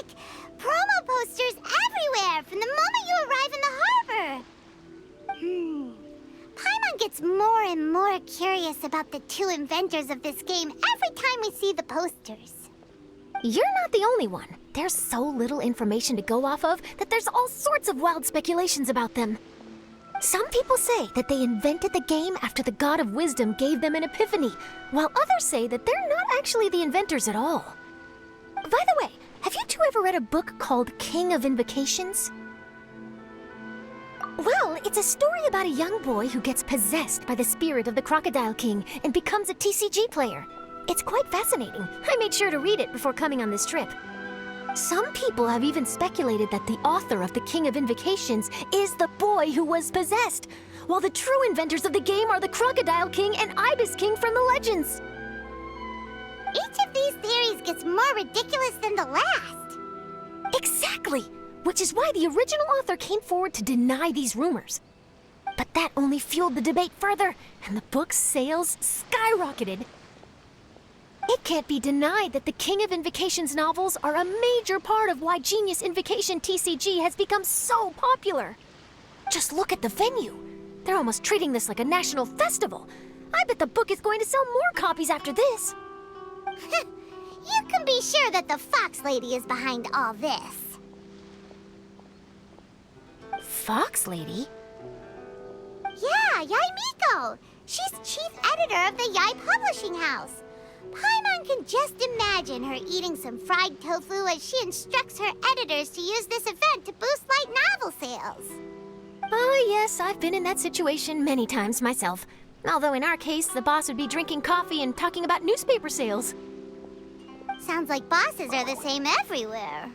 Look! Promo posters everywhere from the moment you arrive in the harbor! Paimon gets more and more curious about the two inventors of this game every time we see the posters. You're not the only one. There's so little information to go off of that there's all sorts of wild speculations about them. Some people say that they invented the game after the God of Wisdom gave them an epiphany, while others say that they're not actually the inventors at all. By the way, have you two ever read a book called King of Invocations? Well, it's a story about a young boy who gets possessed by the spirit of the Crocodile King and becomes a TCG player. It's quite fascinating. I made sure to read it before coming on this trip. Some people have even speculated that the author of the King of Invocations is the boy who was possessed, while the true inventors of the game are the Crocodile King and Ibis King from the legends. Each of these theories gets more ridiculous than the last. Exactly! Which is why the original author came forward to deny these rumors. But that only fueled the debate further, and the book's sales skyrocketed. It can't be denied that the King of Invocations novels are a major part of why Genius Invocation TCG has become so popular. Just look at the venue. They're almost treating this like a national festival. I bet the book is going to sell more copies after this. You can be sure that the Fox Lady is behind all this. Fox Lady? Yeah, Yoimiya. She's chief editor of the Yai Publishing House. Paimon can just imagine her eating some fried tofu as she instructs her editors to use this event to boost light novel sales. Oh yes, I've been in that situation many times myself. Although in our case, the boss would be drinking coffee and talking about newspaper sales. Sounds like bosses are the same everywhere.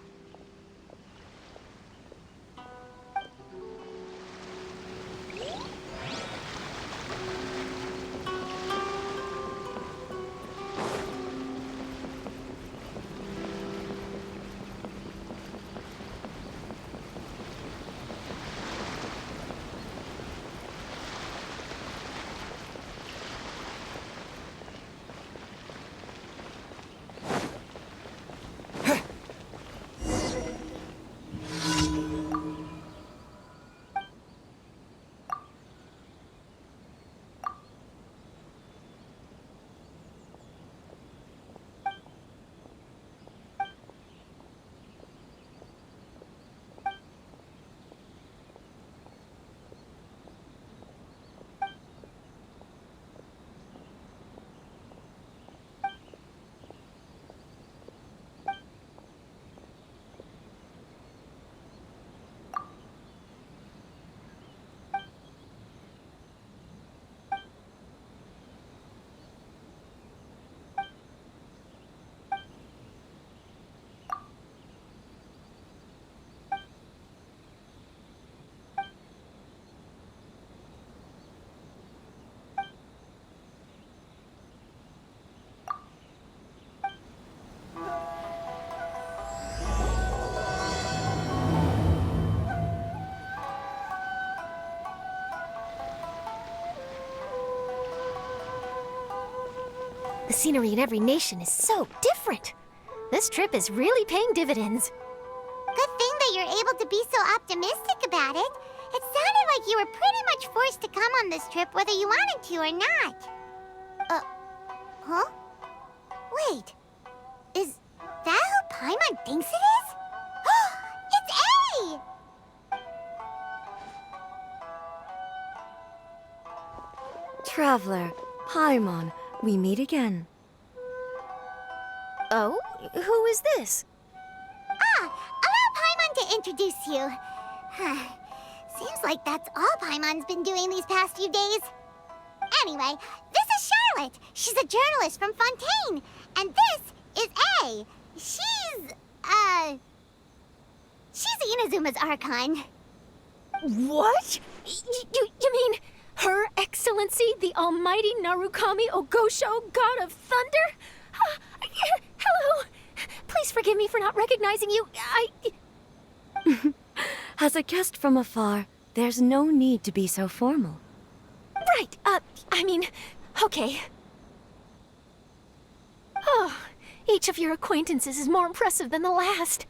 The scenery in every nation is so different. This trip is really paying dividends. Good thing that you're able to be so optimistic about it. It sounded like you were pretty much forced to come on this trip whether you wanted to or not. Huh? Wait. Is that who Paimon thinks it is? It's A! Traveler, Paimon, we meet again. Oh? Who is this? Allow Paimon to introduce you. Seems like that's all Paimon's been doing these past few days. Anyway, this is Charlotte. She's a journalist from Fontaine. And this is A. She's Inazuma's Archon. What? You mean Her Excellency, the Almighty Narukami Ogosho, God of Thunder? Hello. Please forgive me for not recognizing you. As a guest from afar, there's no need to be so formal. Right, okay. Oh, each of your acquaintances is more impressive than the last.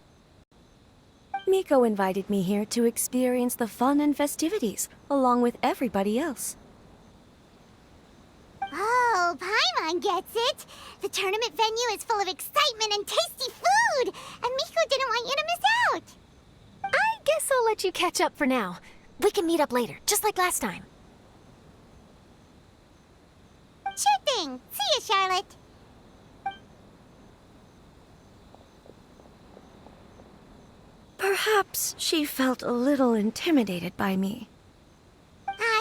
MIKO invited me here to experience the fun and festivities, along with everybody else. Oh, Paimon gets it. The tournament venue is full of excitement and tasty food, and MIKO didn't want you to miss out. I guess I'll let you catch up for now. We can meet up later, just like last time. Sure thing. See you, Charlotte. Perhaps she felt a little intimidated by me.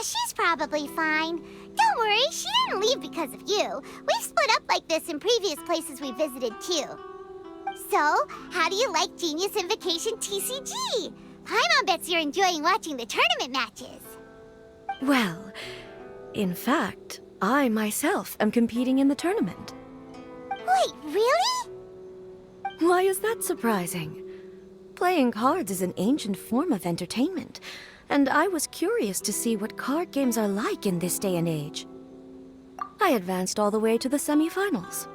She's probably fine. Don't worry, she didn't leave because of you. We've split up like this in previous places we visited, too. So, how do you like Genius Invocation TCG? Paimon bets you're enjoying watching the tournament matches. Well, in fact, I myself am competing in the tournament. Wait, really? Why is that surprising? Playing cards is an ancient form of entertainment, and I was curious to see what card games are like in this day and age. I advanced all the way to the semifinals.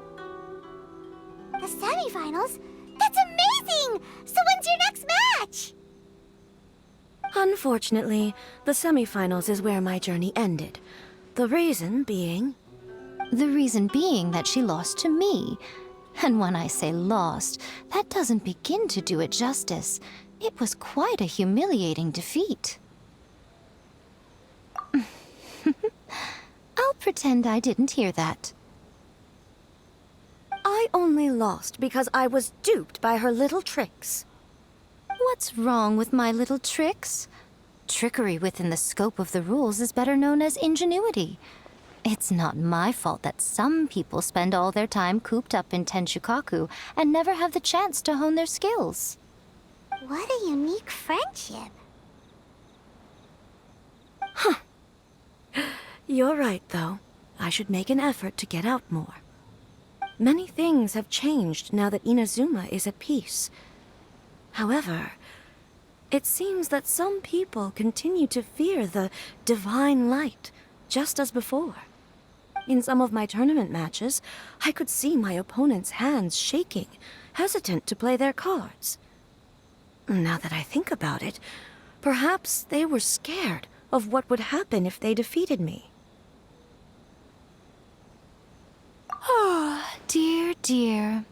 The semifinals? That's amazing! So when's your next match? Unfortunately, the semifinals is where my journey ended. The reason being... The reason being that she lost to me. And when I say lost, that doesn't begin to do it justice. It was quite a humiliating defeat. I'll pretend I didn't hear that. I only lost because I was duped by her little tricks. What's wrong with my little tricks? Trickery within the scope of the rules is better known as ingenuity. It's not my fault that some people spend all their time cooped up in Tenshukaku and never have the chance to hone their skills. What a unique friendship. You're right, though. I should make an effort to get out more. Many things have changed now that Inazuma is at peace. However, it seems that some people continue to fear the divine light, just as before. In some of my tournament matches, I could see my opponent's hands shaking, hesitant to play their cards. Now that I think about it, perhaps they were scared of what would happen if they defeated me. Oh, dear, dear.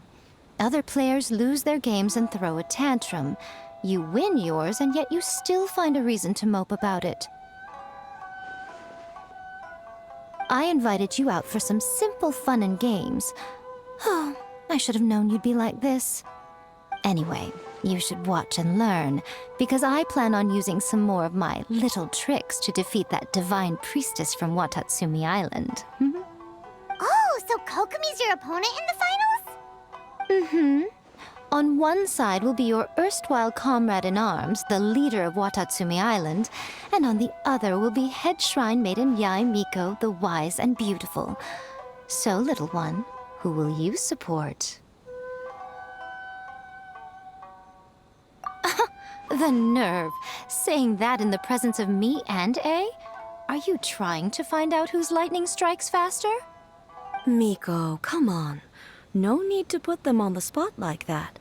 Other players lose their games and throw a tantrum. You win yours, and yet you still find a reason to mope about it. I invited you out for some simple fun and games. Oh, I should have known you'd be like this. Anyway, you should watch and learn, because I plan on using some more of my little tricks to defeat that divine priestess from Watatsumi Island. Oh, so Kokomi's your opponent in the finals? Mm-hmm. On one side will be your erstwhile comrade-in-arms, the leader of Watatsumi Island, and on the other will be head shrine maiden Yoimiya, the wise and beautiful. So, little one, who will you support? The nerve! Saying that in the presence of me and A? Are you trying to find out whose lightning strikes faster? MIKO, come on. No need to put them on the spot like that.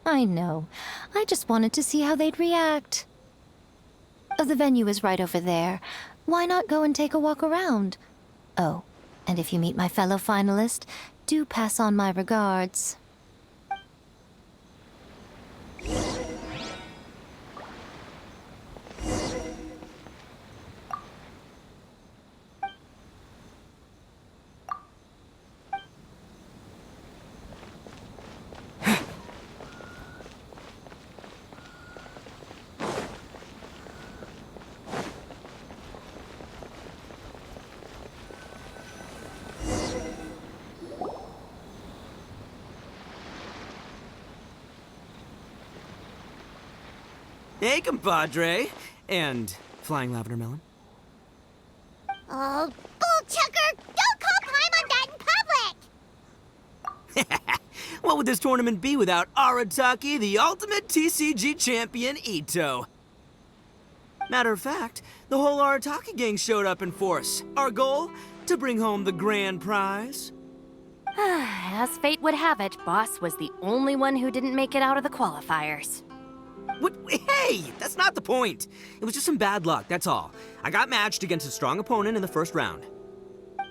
I know. I just wanted to see how they'd react. The venue is right over there. Why not go and take a walk around? Oh, and if you meet my fellow finalist, do pass on my regards. Hey, compadre. And flying lavender melon. Oh, bullchucker! Don't call Paimon that in public! What would this tournament be without Arataki, the ultimate TCG champion, Ito? Matter of fact, the whole Arataki gang showed up in force. Our goal? To bring home the grand prize. As fate would have it, Boss was the only one who didn't make it out of the qualifiers. What? Hey, that's not the point. It was just some bad luck, that's all. I got matched against a strong opponent in the first round.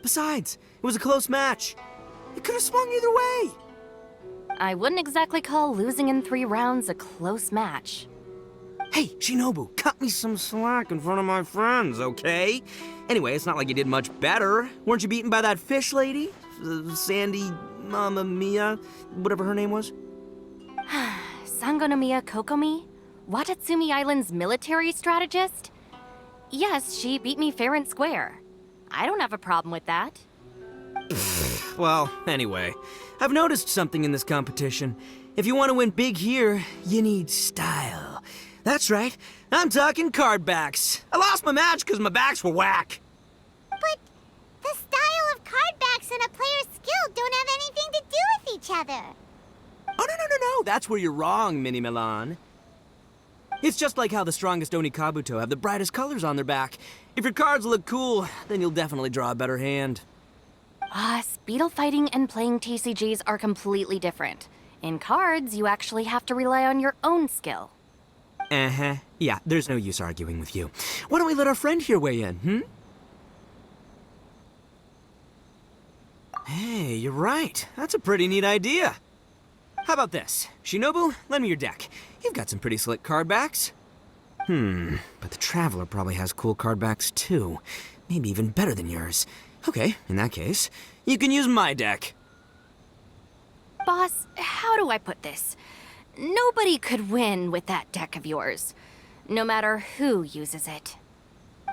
Besides, it was a close match. It could have swung either way. I wouldn't exactly call losing in 3 rounds a close match. Hey, Shinobu, cut me some slack in front of my friends, okay? Anyway, it's not like you did much better. Weren't you beaten by that fish lady? Sandy Mamma Mia, whatever her name was? Sangonomiya Kokomi? Watatsumi Island's military strategist? Yes, she beat me fair and square. I don't have a problem with that. Well, anyway, I've noticed something in this competition. If you want to win big here, you need style. That's right, I'm talking card backs. I lost my match because my backs were whack. But the style of card backs and a player's skill don't have anything to do with each other. Oh, no, that's where you're wrong, Mini Milan. It's just like how the strongest Onikabuto have the brightest colors on their back. If your cards look cool, then you'll definitely draw a better hand. Speedle fighting and playing TCGs are completely different. In cards, you actually have to rely on your own skill. Uh-huh. Yeah, there's no use arguing with you. Why don't we let our friend here weigh in, Hey, you're right. That's a pretty neat idea. How about this? Shinobu, lend me your deck. You've got some pretty slick card backs. But the Traveler probably has cool card backs too. Maybe even better than yours. Okay, in that case, you can use my deck. Boss, how do I put this? Nobody could win with that deck of yours, no matter who uses it.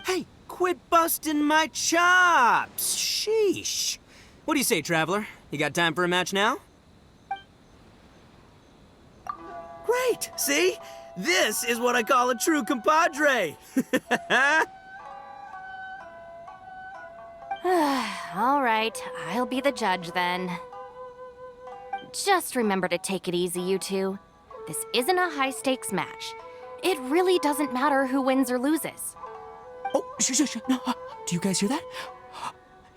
Hey, quit busting my chops! Sheesh. What do you say, Traveler? You got time for a match now? Great! See? This is what I call a true compadre! All right, I'll be the judge then. Just remember to take it easy, you two. This isn't a high-stakes match. It really doesn't matter who wins or loses. Oh, shh. No, do you guys hear that?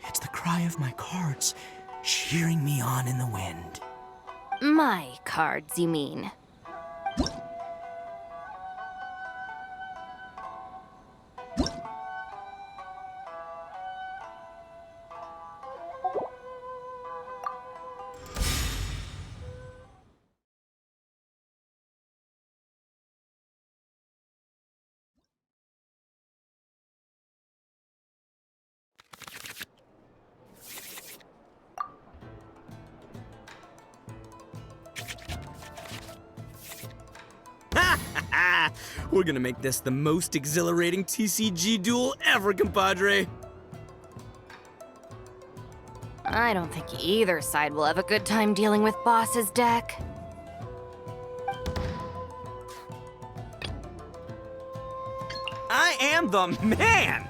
It's the cry of my cards, cheering me on in the wind. My cards, you mean? We're gonna make this the most exhilarating TCG duel ever, compadre. I don't think either side will have a good time dealing with Boss's deck. I am the man!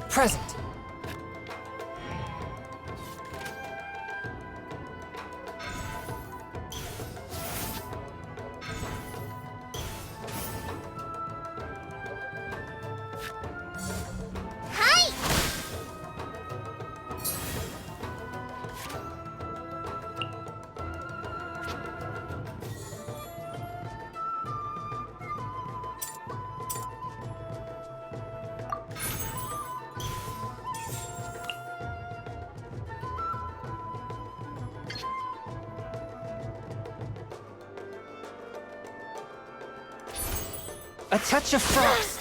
Present. Hi! A touch of frost.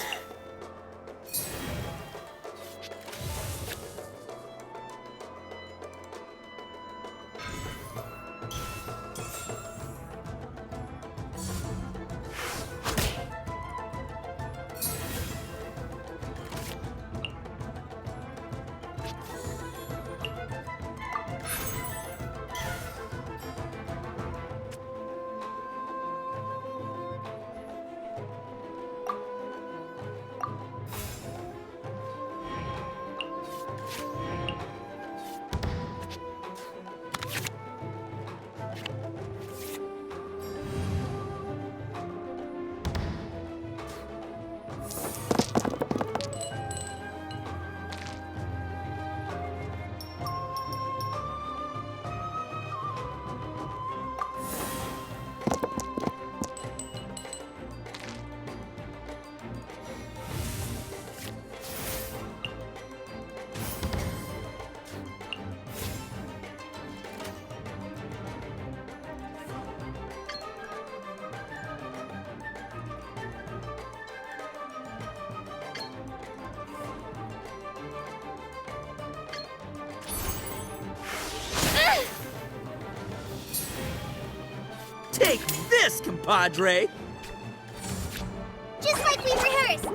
Take this, compadre! Just like we rehearsed.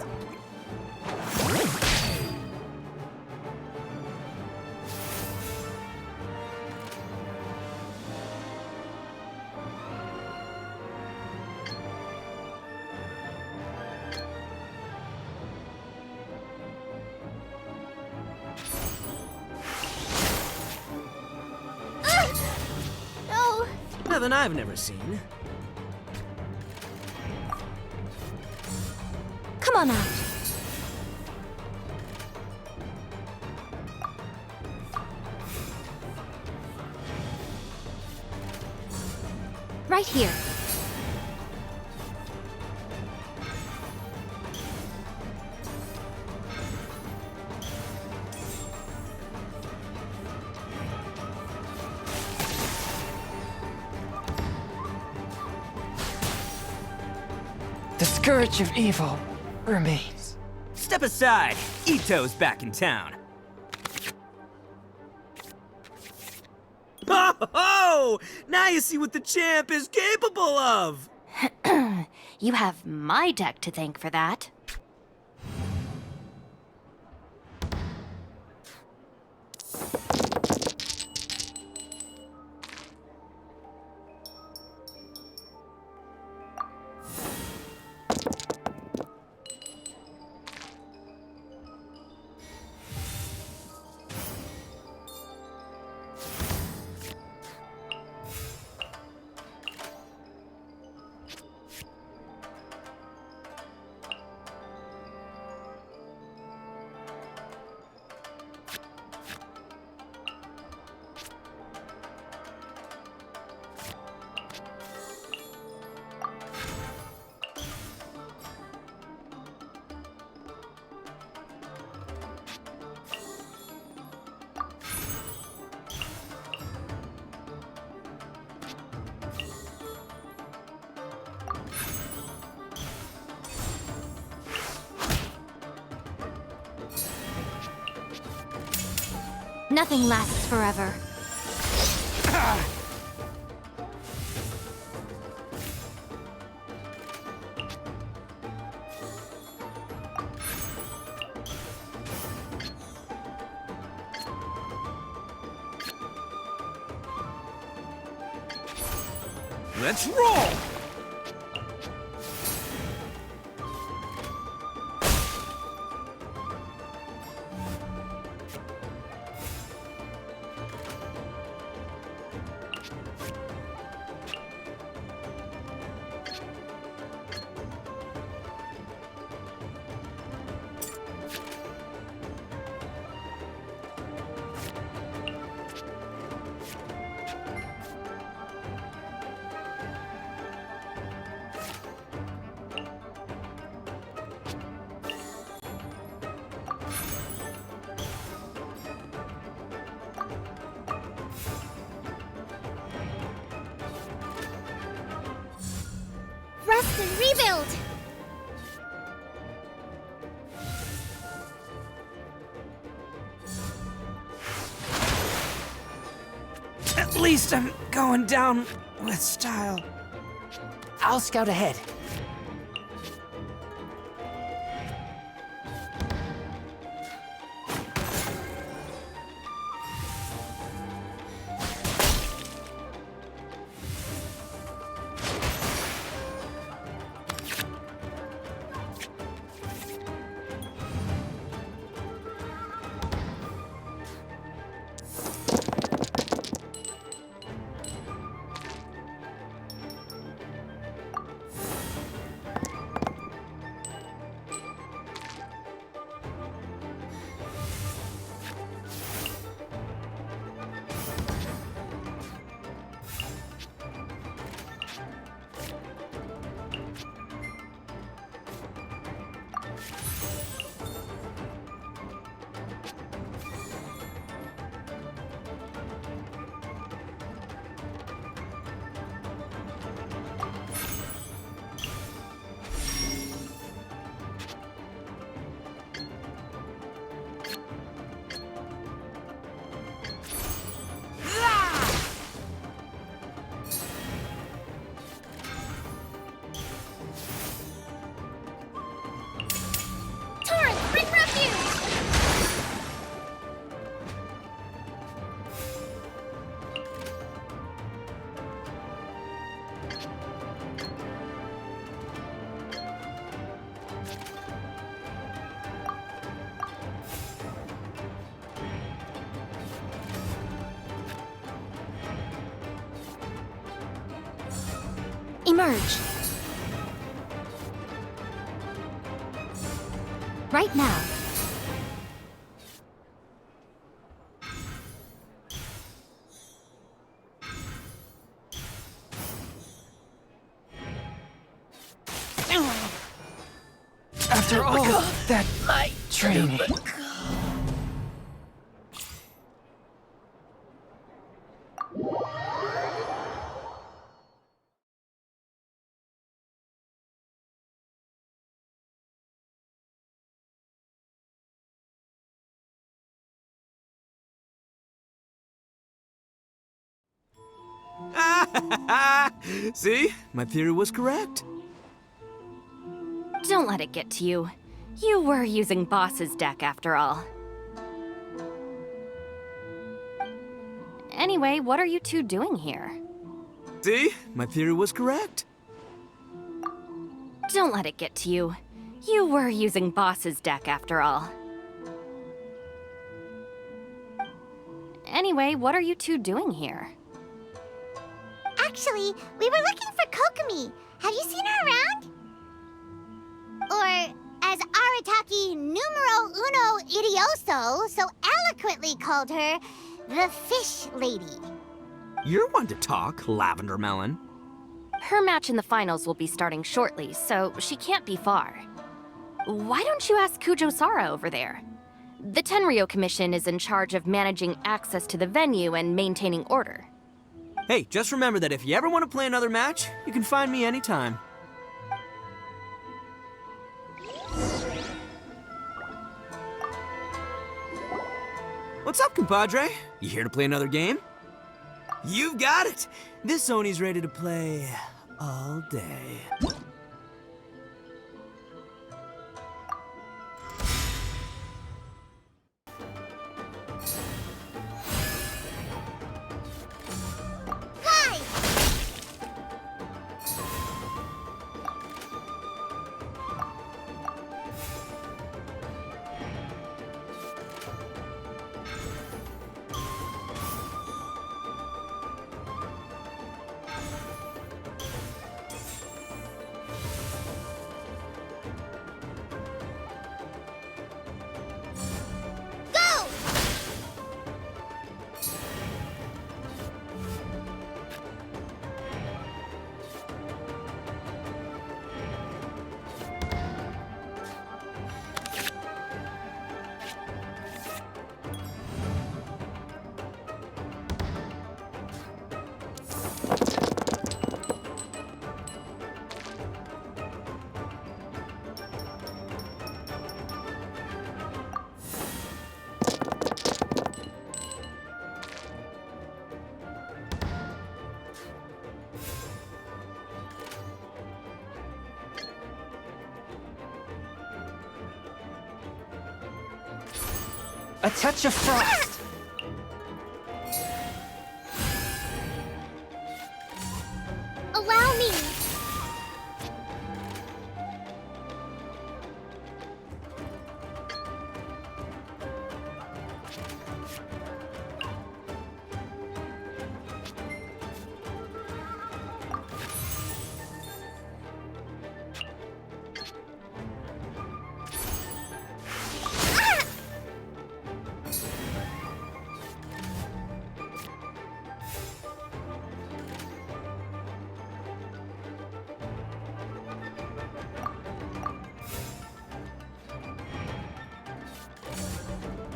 No. Nothing I've never seen. Come on out. Right here. The scourge of evil remains. Step aside. Ito's back in town. Ho ho! Now you see what the champ is capable of! You have my deck to thank for that. Nothing lasts forever. Let's roll! Rest and rebuild. At least I'm going down with style. I'll scout ahead. Emerge. Right now. After all that training. See? My theory was correct. Don't let it get to you. You were using Boss's deck after all. Anyway, what are you two doing here? See? My theory was correct. Don't let it get to you. You were using Boss's deck after all. Anyway, what are you two doing here? Actually, we were looking for Kokomi. Have you seen her around? Or, as Arataki numero uno idioso so eloquently called her, the Fish Lady. You're one to talk, Lavender Melon. Her match in the finals will be starting shortly, so she can't be far. Why don't you ask Kujo-Sara over there? The Tenryo Commission is in charge of managing access to the venue and maintaining order. Hey, just remember that if you ever want to play another match, you can find me anytime. What's up, compadre? You here to play another game? You've got it! This Sony's ready to play all day. Hi! Go! A touch of frost. Allow me.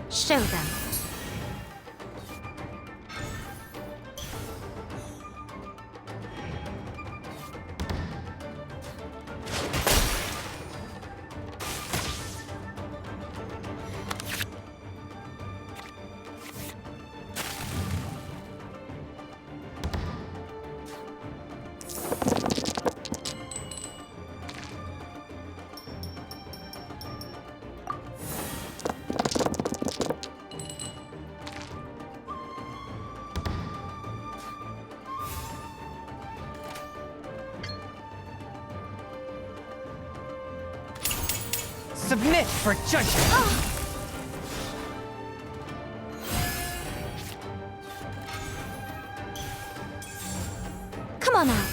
Show them. Submit for judgment. Come on out.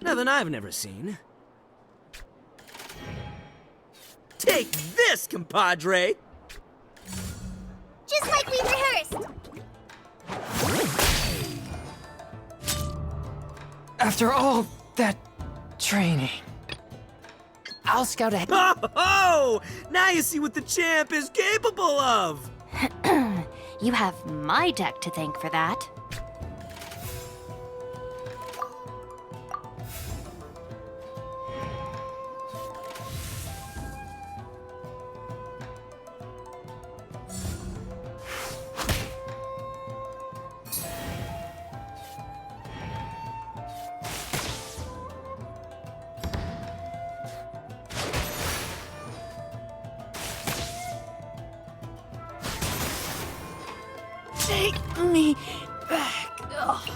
never... Nothing I've never seen. Take this, compadre! Just like we rehearsed. After all that training, I'll scout ahead. Oh! Now you see what the champ is capable of! You have my deck to thank for that. Take me back. Ugh.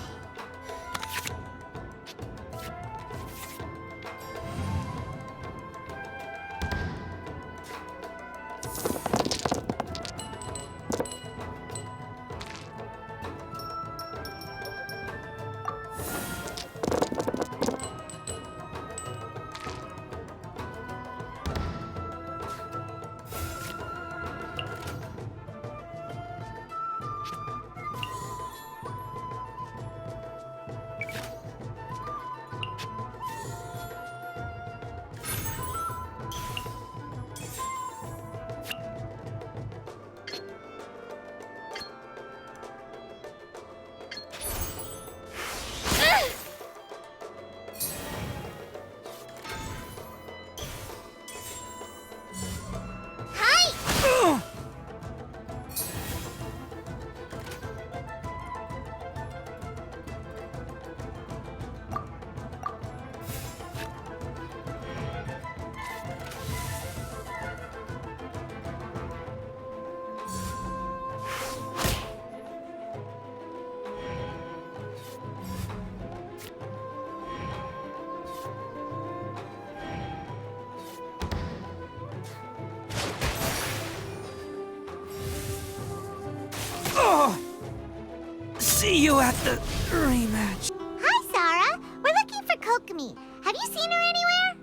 See you at the rematch. Hi, Sarah. We're looking for Kokomi. Have you seen her anywhere?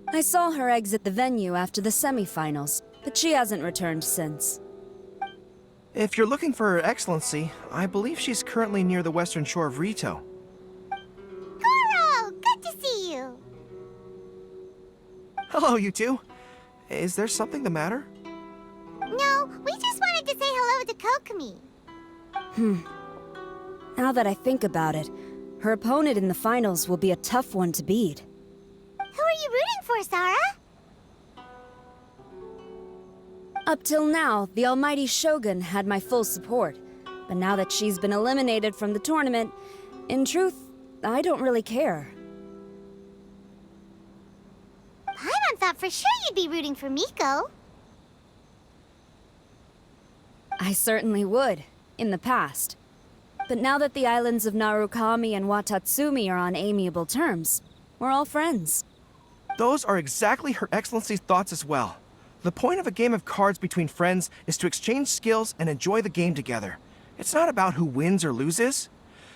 I saw her exit the venue after the semifinals, but she hasn't returned since. If you're looking for Her Excellency, I believe she's currently near the western shore of Rito. Goro, good to see you. Hello, you two. Is there something the matter? No, we just wanted to say hello to Kokomi. Now that I think about it, her opponent in the finals will be a tough one to beat. Who are you rooting for, Sarah? Up till now, the almighty Shogun had my full support. But now that she's been eliminated from the tournament, in truth, I don't really care. Paimon thought for sure you'd be rooting for MIKO. I certainly would, in the past. But now that the islands of Narukami and Watatsumi are on amiable terms, we're all friends. Those are exactly Her Excellency's thoughts as well. The point of a game of cards between friends is to exchange skills and enjoy the game together. It's not about who wins or loses.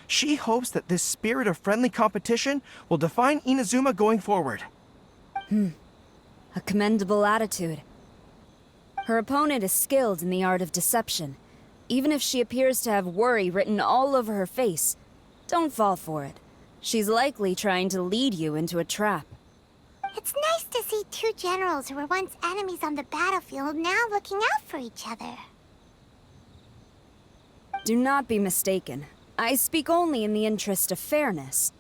She hopes that this spirit of friendly competition will define Inazuma going forward. A commendable attitude. Her opponent is skilled in the art of deception. Even if she appears to have worry written all over her face, don't fall for it. She's likely trying to lead you into a trap. It's nice to see two generals who were once enemies on the battlefield now looking out for each other. Do not be mistaken. I speak only in the interest of fairness.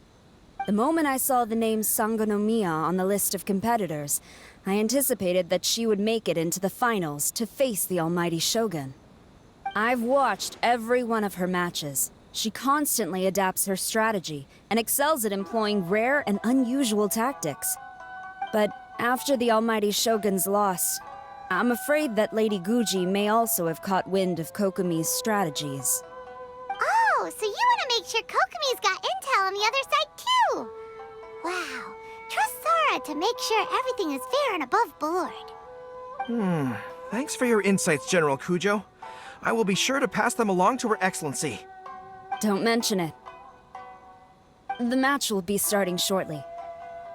The moment I saw the name Sangonomiya on the list of competitors, I anticipated that she would make it into the finals to face the almighty Shogun. I've watched every one of her matches. She constantly adapts her strategy and excels at employing rare and unusual tactics. But after the almighty Shogun's loss, I'm afraid that Lady Guji may also have caught wind of Kokomi's strategies. Oh, so you want to make sure Kokomi's got intel on the other side too? Wow. Trust Sarah to make sure everything is fair and above board. Thanks for your insights, General Kujo. I will be sure to pass them along to Her Excellency. Don't mention it. The match will be starting shortly.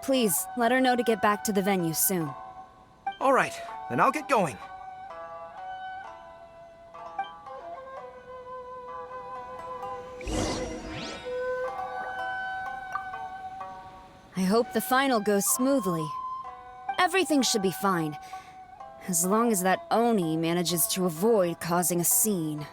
Please, let her know to get back to the venue soon. All right, then I'll get going. I hope the final goes smoothly. Everything should be fine, as long as that Oni manages to avoid causing a scene.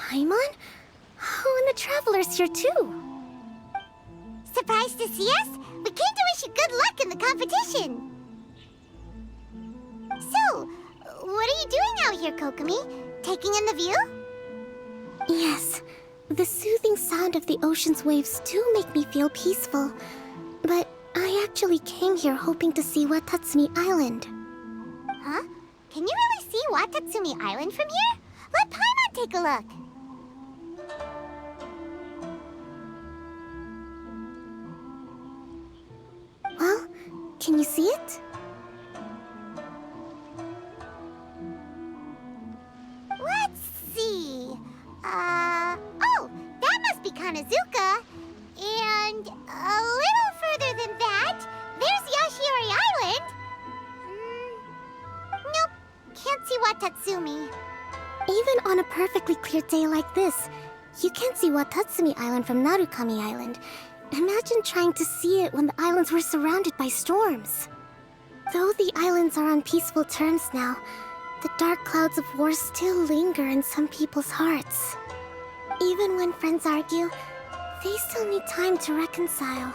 Paimon? Oh, and the Traveler's here too. Surprised to see us? We came to wish you good luck in the competition. So, what are you doing out here, Kokomi? Taking in the view? Yes. The soothing sound of the ocean's waves do make me feel peaceful. But I actually came here hoping to see Watatsumi Island. Huh? Can you really see Watatsumi Island from here? Let Paimon take a look. Well, can you see it? Let's see. Oh, that must be Kanazuka. And a little further than that, there's Yashiori Island. Nope, can't see Watatsumi. Even on a perfectly clear day like this, you can't see Watatsumi Island from Narukami Island. Imagine trying to see it when the islands were surrounded by storms. Though the islands are on peaceful terms now, the dark clouds of war still linger in some people's hearts. Even when friends argue, they still need time to reconcile.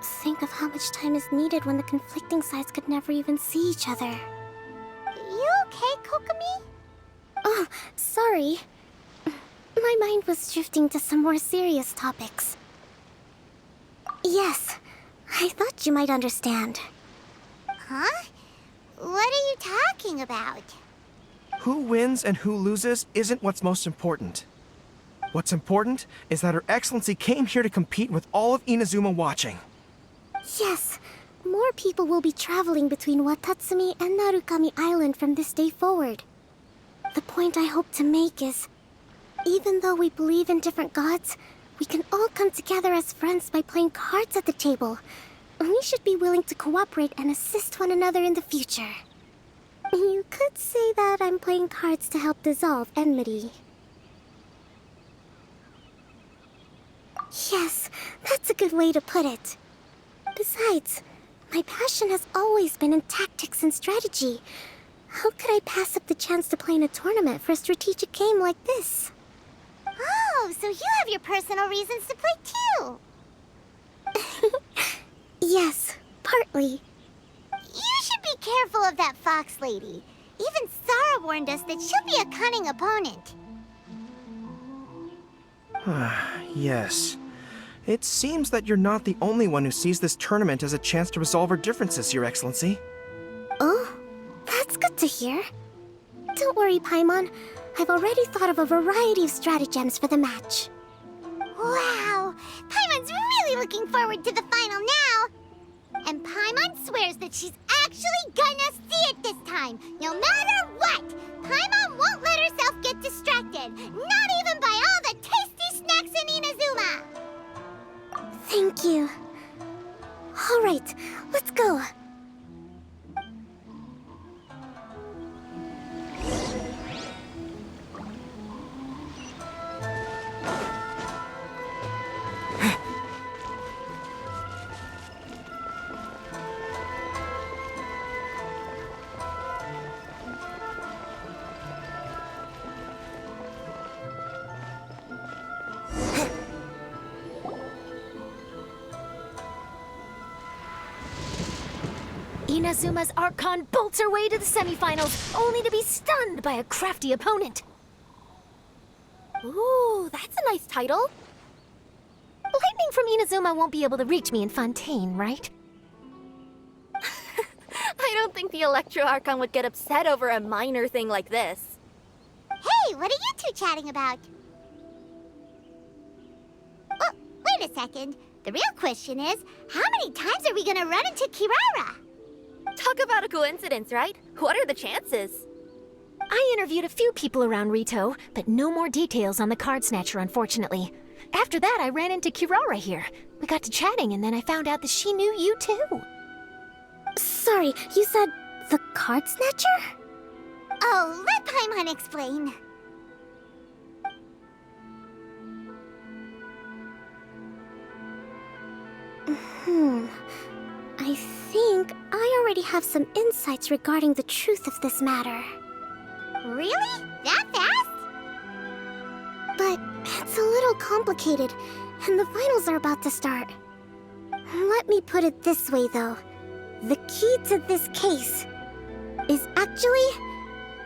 Think of how much time is needed when the conflicting sides could never even see each other. You okay, Kokomi? Oh, sorry. My mind was drifting to some more serious topics. Yes, I thought you might understand. Huh? What are you talking about? Who wins and who loses isn't what's most important. What's important is that Her Excellency came here to compete with all of Inazuma watching. Yes, more people will be traveling between Watatsumi and Narukami Island from this day forward. The point I hope to make is, even though we believe in different gods, we can all come together as friends by playing cards at the table. We should be willing to cooperate and assist one another in the future. You could say that I'm playing cards to help dissolve enmity. Yes, that's a good way to put it. Besides, my passion has always been in tactics and strategy. How could I pass up the chance to play in a tournament for a strategic game like this? Oh, so you have your personal reasons to play too! Yes, partly. You should be careful of that fox lady. Even Sara warned us that she'll be a cunning opponent. Yes. It seems that you're not the only one who sees this tournament as a chance to resolve our differences, Your Excellency. Oh, that's good to hear. Don't worry, Paimon. I've already thought of a variety of stratagems for the match. Wow! Paimon's really looking forward to the final now! And Paimon swears that she's actually gonna see it this time, no matter what! Paimon won't let herself get distracted, not even by all the tasty snacks in Inazuma! Thank you. All right, let's go. Inazuma's Archon bolts her way to the semifinals, only to be stunned by a crafty opponent. Ooh, that's a nice title. Lightning from Inazuma won't be able to reach me in Fontaine, right? I don't think the Electro Archon would get upset over a minor thing like this. Hey, what are you two chatting about? Oh, wait a second. The real question is, how many times are we gonna run into Kirara? Talk about a coincidence, right? What are the chances? I interviewed a few people around Rito, but no more details on the card snatcher, unfortunately. After that, I ran into Kirara here. We got to chatting, and then I found out that she knew you too. Sorry, you said the card snatcher? Oh, let Paimon explain. I think I already have some insights regarding the truth of this matter. Really? That fast? But it's a little complicated, and the finals are about to start. Let me put it this way, though. The key to this case is actually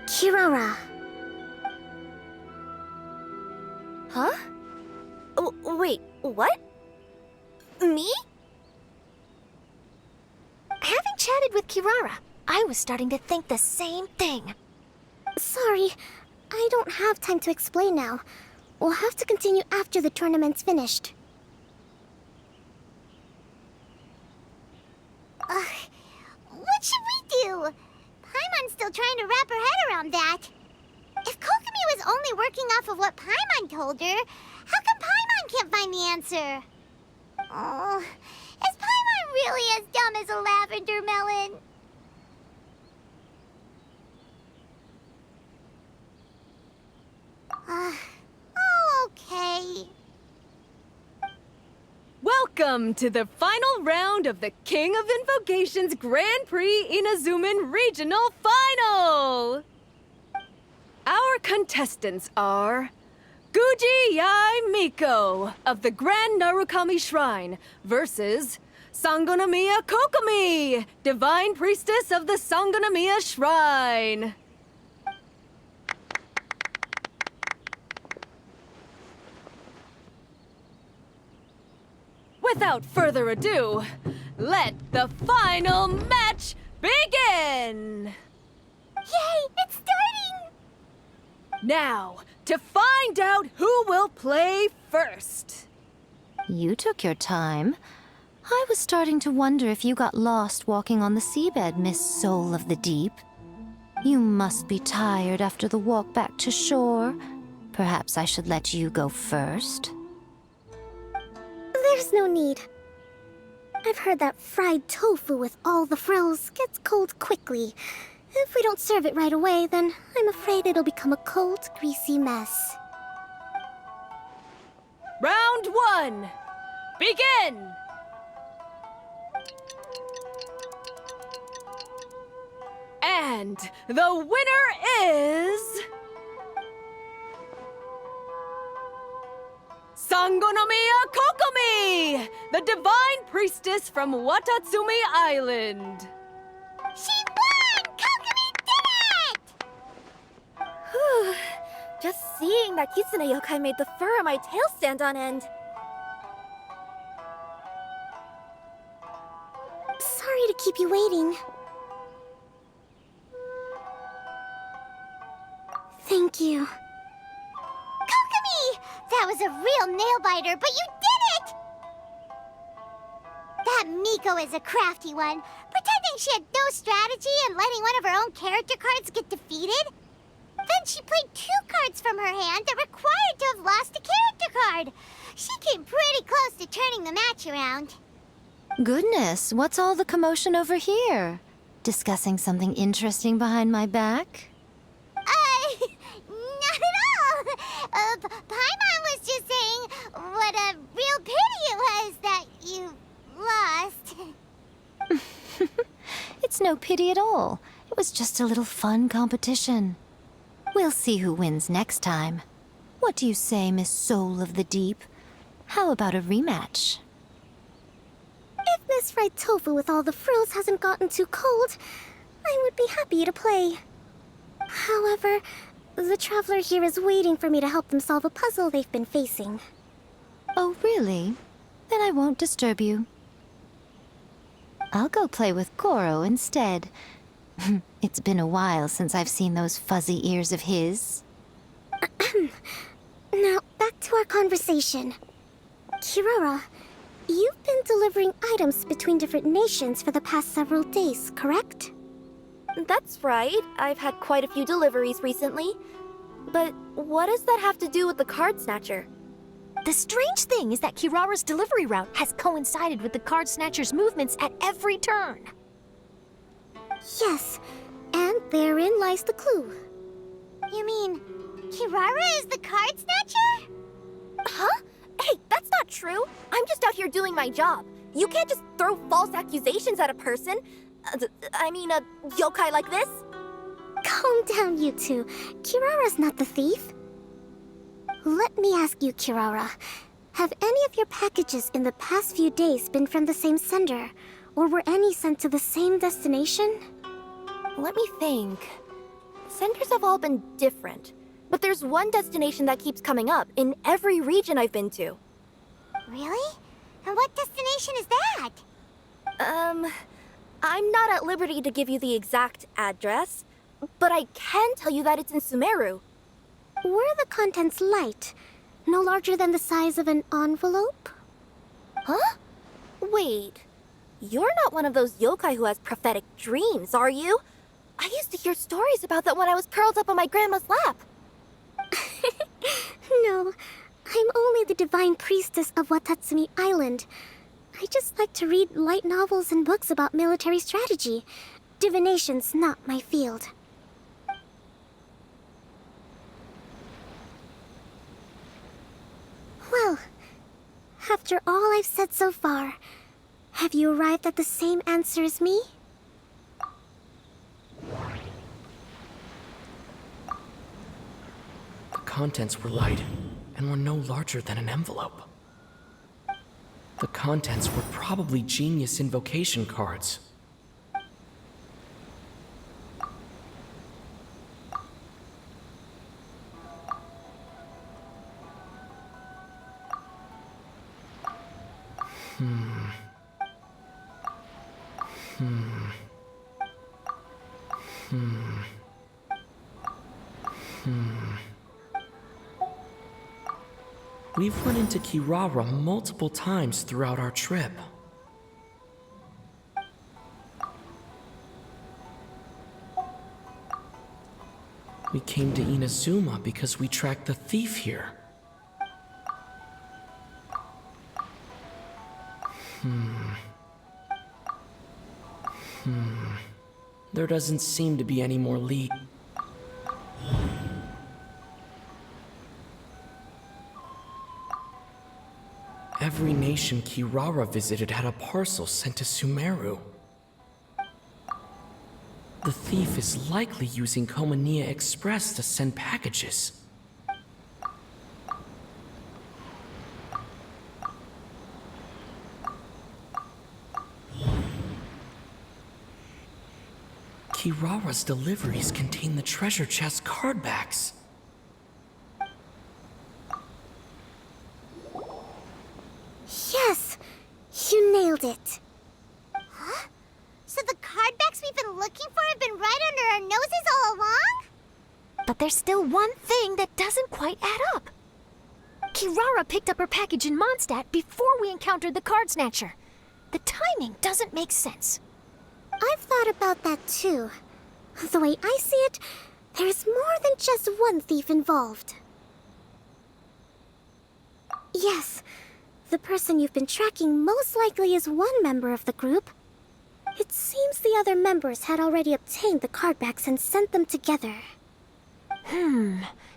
Kirara. Huh? Wait, what? Me? Having chatted with Kirara, I was starting to think the same thing. Sorry, I don't have time to explain now. We'll have to continue after the tournament's finished. What should we do? Paimon's still trying to wrap her head around that. If Kokomi was only working off of what Paimon told her, how come Paimon can't find the answer? Oh, is Paimon really as dumb as a lavender melon? Oh, okay. Welcome to the final round of the King of Invocations Grand Prix Inazuman Regional Final! Our contestants are MIKO of the Grand Narukami Shrine versus Sangonomiya Kokomi, Divine Priestess of the Sangonomiya Shrine. Without further ado, let the final match begin! Yay, it's starting! Now, to find out who will play first. You took your time. I was starting to wonder if you got lost walking on the seabed, Miss Soul of the Deep. You must be tired after the walk back to shore. Perhaps I should let you go first. There's no need. I've heard that fried tofu with all the frills gets cold quickly. If we don't serve it right away, then I'm afraid it'll become a cold, greasy mess. Round 1, begin! And the winner is... Sangonomiya Kokomi, the Divine Priestess from Watatsumi Island. She won! Kokomi did it! Just seeing that Kitsune yokai made the fur on my tail stand on end. Sorry to keep you waiting. Thank you. Kokomi! That was a real nail-biter, but you did it! That MIKO is a crafty one, pretending she had no strategy and letting one of her own character cards get defeated. Then she played 2 cards from her hand that required to have lost a character card. She came pretty close to turning the match around. Goodness, what's all the commotion over here? Discussing something interesting behind my back? Not at all. Paimon was just saying what a real pity it was that you lost. It's no pity at all. It was just a little fun competition. We'll see who wins next time. What do you say, Miss Soul of the Deep? How about a rematch? If Miss Fried Tofu with all the frills hasn't gotten too cold, I would be happy to play. However, the traveler here is waiting for me to help them solve a puzzle they've been facing. Oh, really? Then I won't disturb you. I'll go play with Goro instead. It's been a while since I've seen those fuzzy ears of his. Now, back to our conversation. Kirara, you've been delivering items between different nations for the past several days, correct? That's right. I've had quite a few deliveries recently. But what does that have to do with the card snatcher? The strange thing is that Kirara's delivery route has coincided with the card snatcher's movements at every turn. Yes, and therein lies the clue. You mean, Kirara is the card snatcher? Huh? Hey, that's not true. I'm just out here doing my job. You can't just throw false accusations at a person. I mean, a yokai like this. Calm down, you two. Kirara's not the thief. Let me ask you, Kirara. Have any of your packages in the past few days been from the same sender? Or were any sent to the same destination? Let me think. Senders have all been different. But there's one destination that keeps coming up in every region I've been to. Really? And what destination is that? I'm not at liberty to give you the exact address, but I can tell you that it's in Sumeru. Were the contents light? No larger than the size of an envelope? Huh? Wait. You're not one of those yokai who has prophetic dreams, are you? I used to hear stories about that when I was curled up on my grandma's lap. No, I'm only the divine priestess of Watatsumi Island. I just like to read light novels and books about military strategy. Divination's not my field. Well, after all I've said so far, have you arrived at the same answer as me? The contents were light and were no larger than an envelope. The contents were probably genius invocation cards. We've run into Kirara multiple times throughout our trip. We came to Inazuma because we tracked the thief here. There doesn't seem to be any more lead. Every nation Kirara visited had a parcel sent to Sumeru. The thief is likely using Komaniya Express to send packages. Kirara's deliveries contain the treasure chest card backs. Yes! You nailed it! Huh? So the card backs we've been looking for have been right under our noses all along? But there's still one thing that doesn't quite add up. Kirara picked up her package in Mondstadt before we encountered the card snatcher. The timing doesn't make sense. I've thought about that too. The way I see it, there's more than just one thief involved. Yes, the person you've been tracking most likely is one member of the group. It seems the other members had already obtained the card backs and sent them together.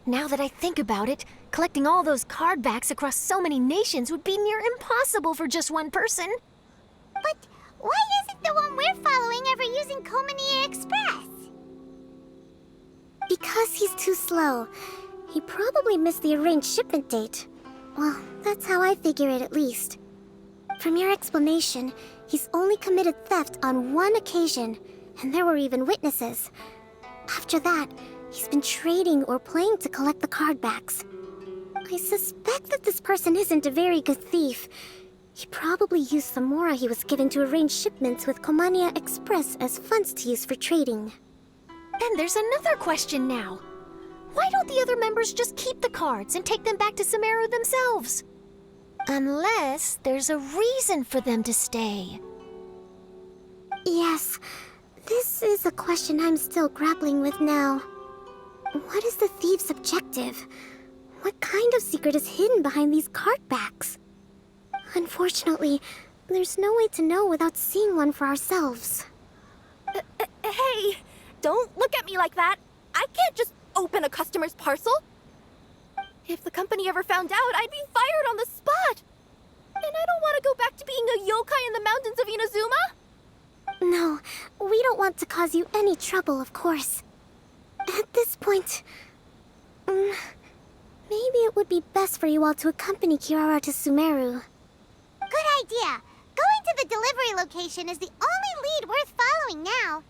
Now that I think about it, collecting all those card backs across so many nations would be near impossible for just one person. But why isn't the one we're following ever using Komaniya Express? Because he's too slow. He probably missed the arranged shipment date. Well, that's how I figure it at least. From your explanation, he's only committed theft on one occasion, and there were even witnesses. After that, he's been trading or playing to collect the card backs. I suspect that this person isn't a very good thief. He probably used the mora he was given to arrange shipments with Komania Express as funds to use for trading. Then there's another question now. Why don't the other members just keep the cards and take them back to Sumeru themselves? Unless there's a reason for them to stay. Yes, this is a question I'm still grappling with now. What is the thief's objective? What kind of secret is hidden behind these card backs? Unfortunately, there's no way to know without seeing one for ourselves. Hey, don't look at me like that. I can't just open a customer's parcel. If the company ever found out, I'd be fired on the spot. And I don't want to go back to being a yokai in the mountains of Inazuma. No, we don't want to cause you any trouble, of course. At this point, maybe it would be best for you all to accompany Kirara to Sumeru. Good idea. Going to the delivery location is the only lead worth following now.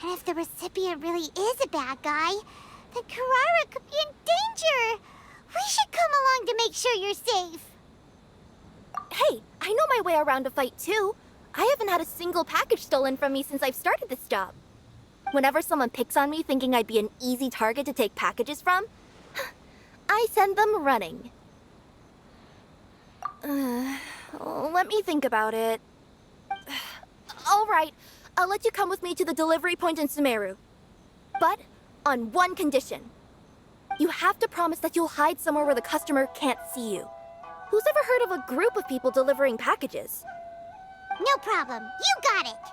And if the recipient really is a bad guy, then Kirara could be in danger. We should come along to make sure you're safe. Hey, I know my way around a fight too. I haven't had a single package stolen from me since I've started this job. Whenever someone picks on me thinking I'd be an easy target to take packages from, I send them running. Let me think about it. All right, I'll let you come with me to the delivery point in Sumeru. But on one condition. You have to promise that you'll hide somewhere where the customer can't see you. Who's ever heard of a group of people delivering packages? No problem. You got it.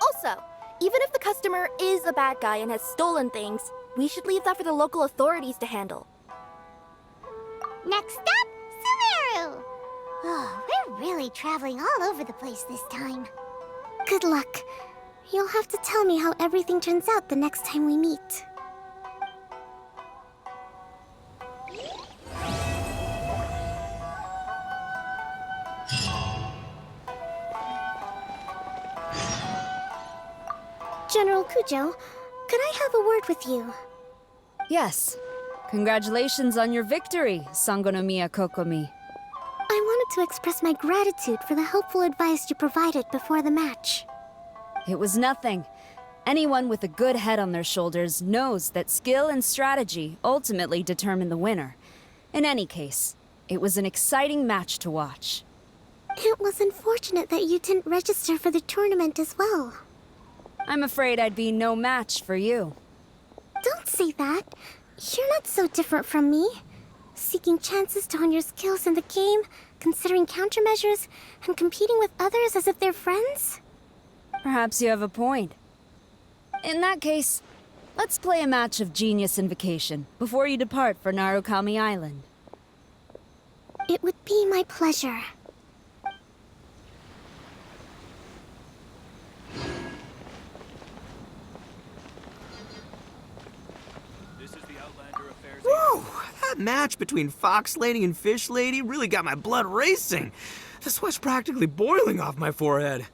Also, even if the customer is a bad guy and has stolen things, we should leave that for the local authorities to handle. Next up, Sumeru! Oh, we're really traveling all over the place this time. Good luck. You'll have to tell me how everything turns out the next time we meet. General Kujo, could I have a word with you? Yes. Congratulations on your victory, Sangonomiya Kokomi. I wanted to express my gratitude for the helpful advice you provided before the match. It was nothing. Anyone with a good head on their shoulders knows that skill and strategy ultimately determine the winner. In any case, it was an exciting match to watch. It was unfortunate that you didn't register for the tournament as well. I'm afraid I'd be no match for you. Don't say that. You're not so different from me. Seeking chances to hone your skills in the game, considering countermeasures, and competing with others as if they're friends? Perhaps you have a point. In that case, let's play a match of Genius Invocation before you depart for Narukami Island. It would be my pleasure. Whoa! That match between Fox Lady and Fish Lady really got my blood racing. The sweat's practically boiling off my forehead.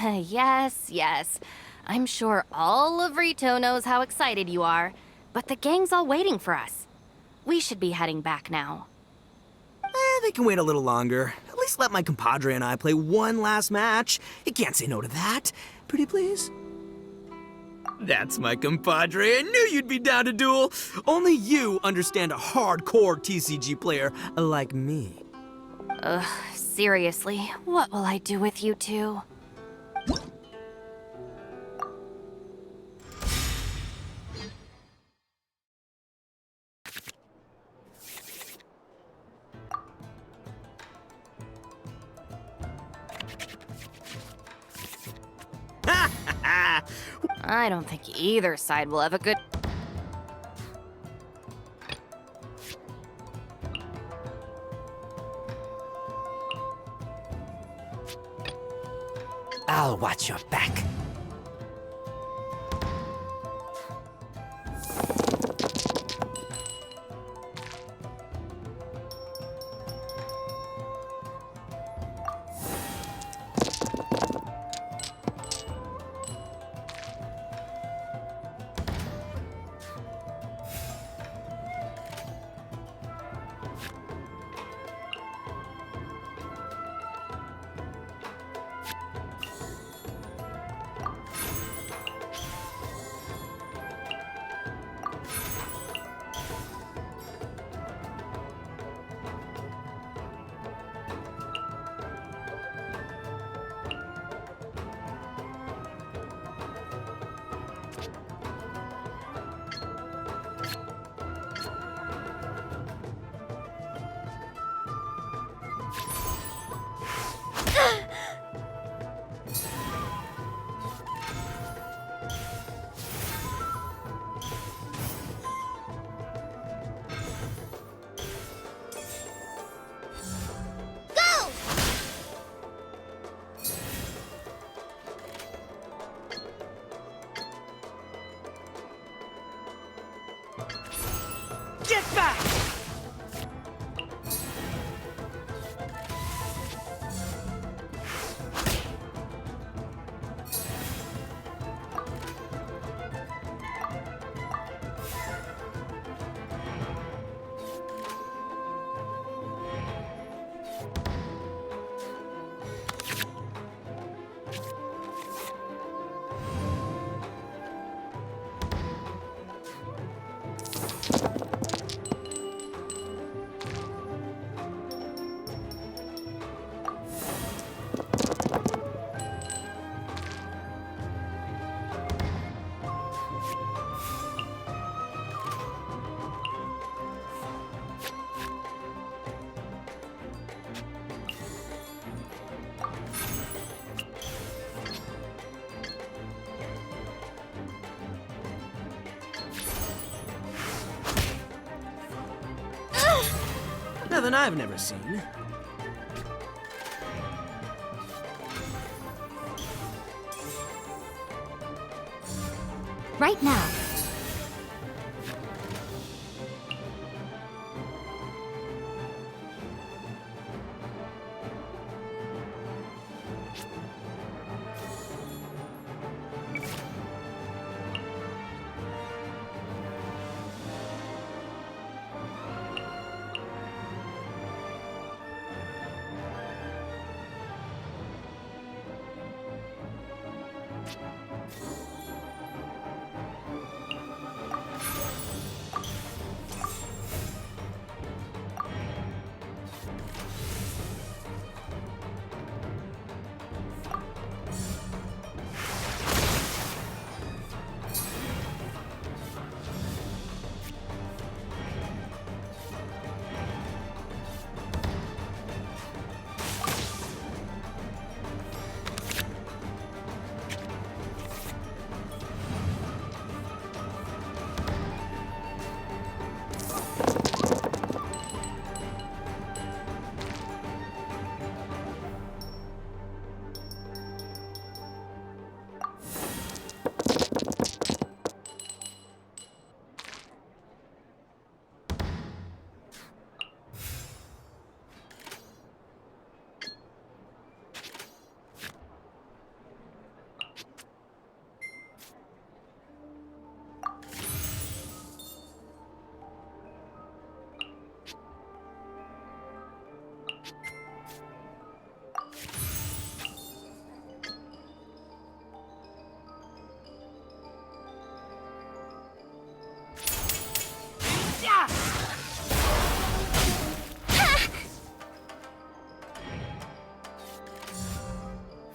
Yes. I'm sure all of Rito knows how excited you are, but the gang's all waiting for us. We should be heading back now. They can wait a little longer. At least let my compadre and I play one last match. You can't say no to that. Pretty please? That's my compadre. I knew you'd be down to duel. Only you understand a hardcore TCG player like me. Seriously, what will I do with you two? I don't think either side will have a good... I'll watch your back. Nothing I've never seen. Right now.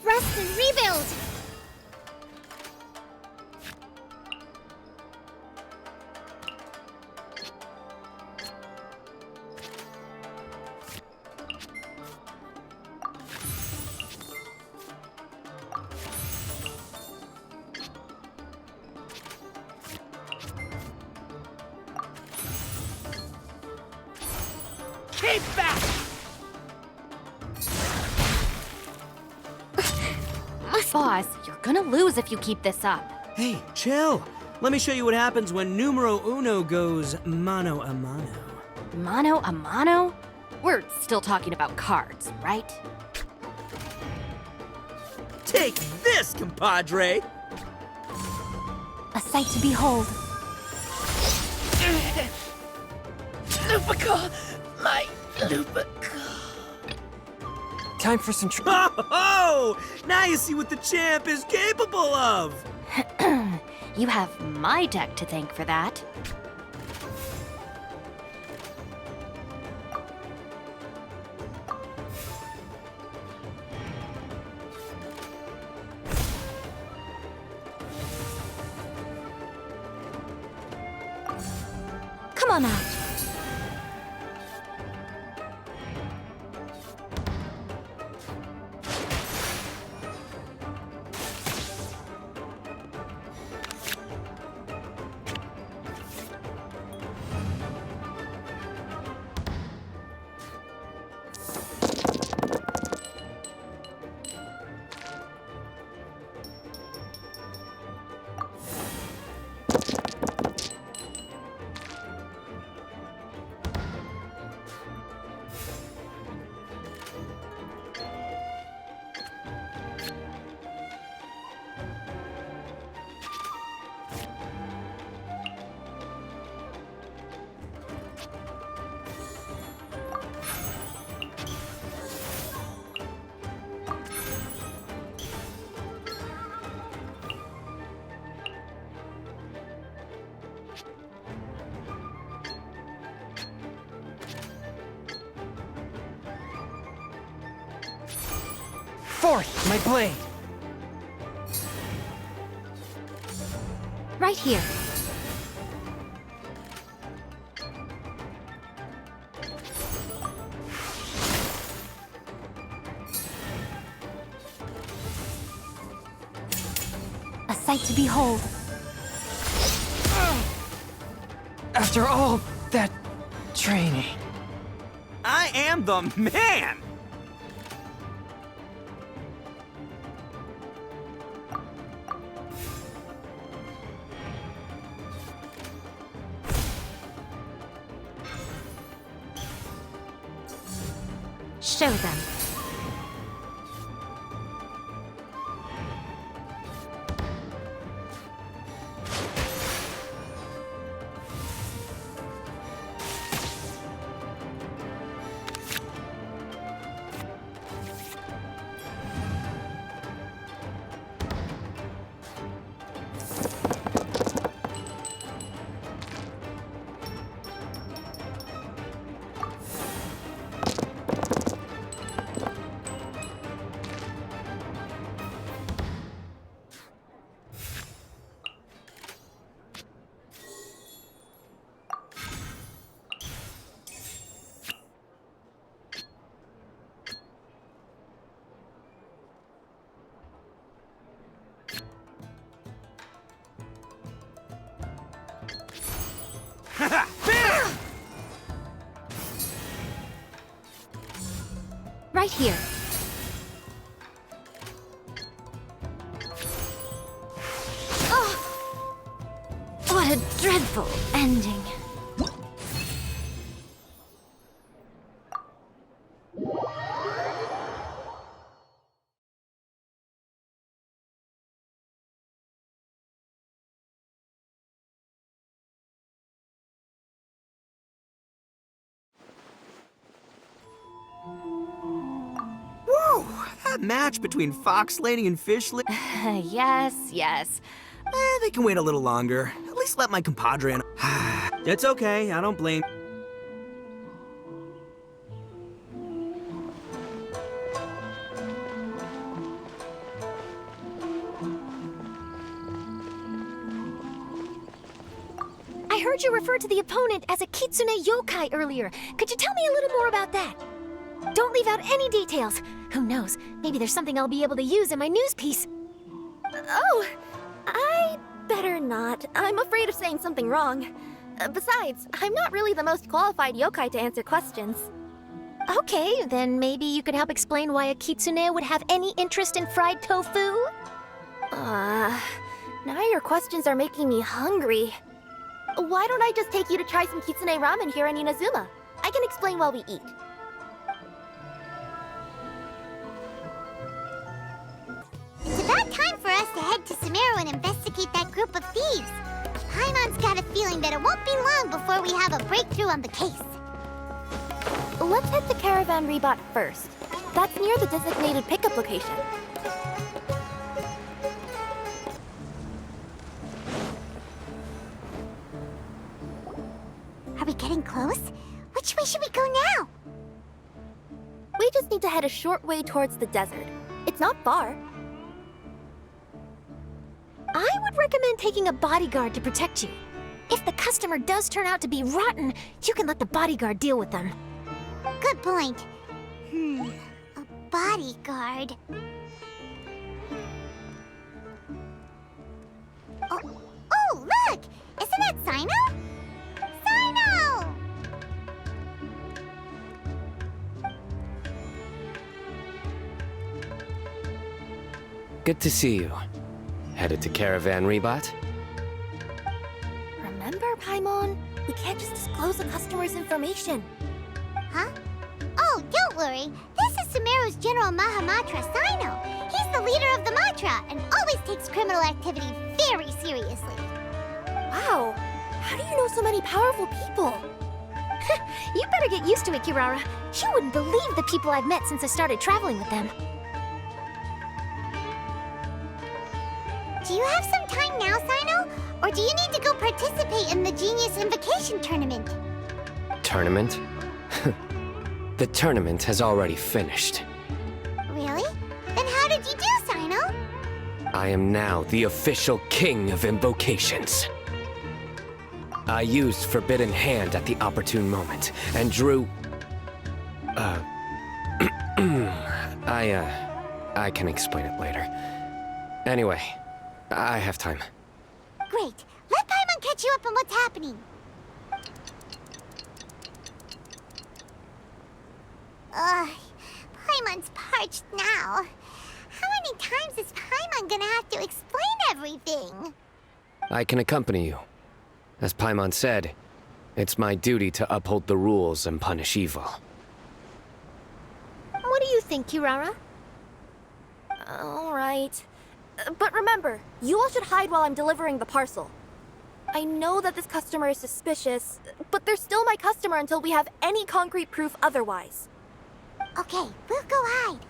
Rest and rebuild! Keep back! Boss, you're gonna lose if you keep this up. Hey, chill. Let me show you what happens when numero uno goes mano a mano. Mano a mano? We're still talking about cards, right? Take this, compadre! A sight to behold. Lupica! My Lupica! Time for some Oh! Now you see what the champ is capable of! You have my deck to thank for that. Come on out. Forth, my blade! Right here. A sight to behold. After all that training. am the man! Show them. Right here. Oh! What a dreadful ending. That match between Fox Lady and Fish Lady... Yes. They can wait a little longer. At least let my compadre in. It's okay, I don't blame... I heard you refer to the opponent as a kitsune yokai earlier. Could you tell me a little more about that? Don't leave out any details. Who knows, maybe there's something I'll be able to use in my news piece. Oh, I better not. I'm afraid of saying something wrong. Besides, I'm not really the most qualified yokai to answer questions. Okay, then maybe you could help explain why a kitsune would have any interest in fried tofu? Now your questions are making me hungry. Why don't I just take you to try some kitsune ramen here in Inazuma? I can explain while we eat. It's about time for us to head to Sumeru and investigate that group of thieves. Paimon's got a feeling that it won't be long before we have a breakthrough on the case. Let's head to Caravan Rebot first. That's near the designated pickup location. Are we getting close? Which way should we go now? We just need to head a short way towards the desert. It's not far. I would recommend taking a bodyguard to protect you. If the customer does turn out to be rotten, you can let the bodyguard deal with them. Good point. A bodyguard. Oh, look! Isn't that Cyno? Cyno! Good to see you. Headed to Caravan Rebot? Remember, Paimon? We can't just disclose the customer's information. Huh? Oh, don't worry. This is Sumeru's General Mahamatra, Cyno. He's the leader of the Matra and always takes criminal activity very seriously. Wow! How do you know so many powerful people? You better get used to it, Kirara. You wouldn't believe the people I've met since I started traveling with them. Do you have some time now, Cyno? Or do you need to go participate in the Genius Invocation Tournament? Tournament? The tournament has already finished. Really? Then how did you do, Cyno? I am now the official king of invocations. I used Forbidden Hand at the opportune moment, and drew... I can explain it later. Anyway, I have time. Great. Let Paimon catch you up on what's happening. Ugh, Paimon's parched now. How many times is Paimon gonna have to explain everything? I can accompany you. As Paimon said, it's my duty to uphold the rules and punish evil. What do you think, Kirara? All right. But remember, you all should hide while I'm delivering the parcel. I know that this customer is suspicious, but they're still my customer until we have any concrete proof otherwise. Okay, we'll go hide.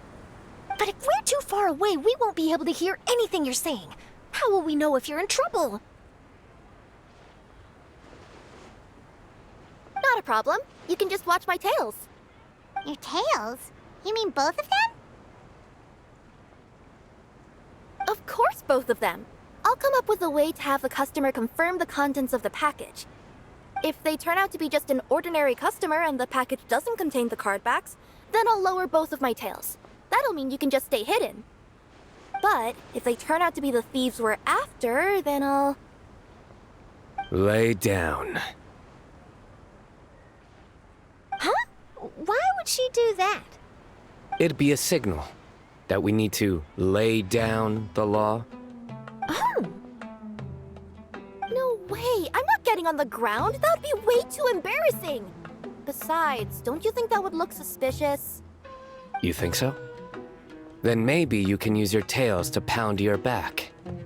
But if we're too far away, we won't be able to hear anything you're saying. How will we know if you're in trouble? Not a problem. You can just watch my tails. Your tails? You mean both of them? Of course, both of them. I'll come up with a way to have the customer confirm the contents of the package. If they turn out to be just an ordinary customer and the package doesn't contain the card backs, then I'll lower both of my tails. That'll mean you can just stay hidden. But if they turn out to be the thieves we're after, then I'll... Lay down. Huh? Why would she do that? It'd be a signal that we need to lay down the law. Oh! No way! I'm not getting on the ground! That would be way too embarrassing! Besides, don't you think that would look suspicious? You think so? Then maybe you can use your tails to pound your back. And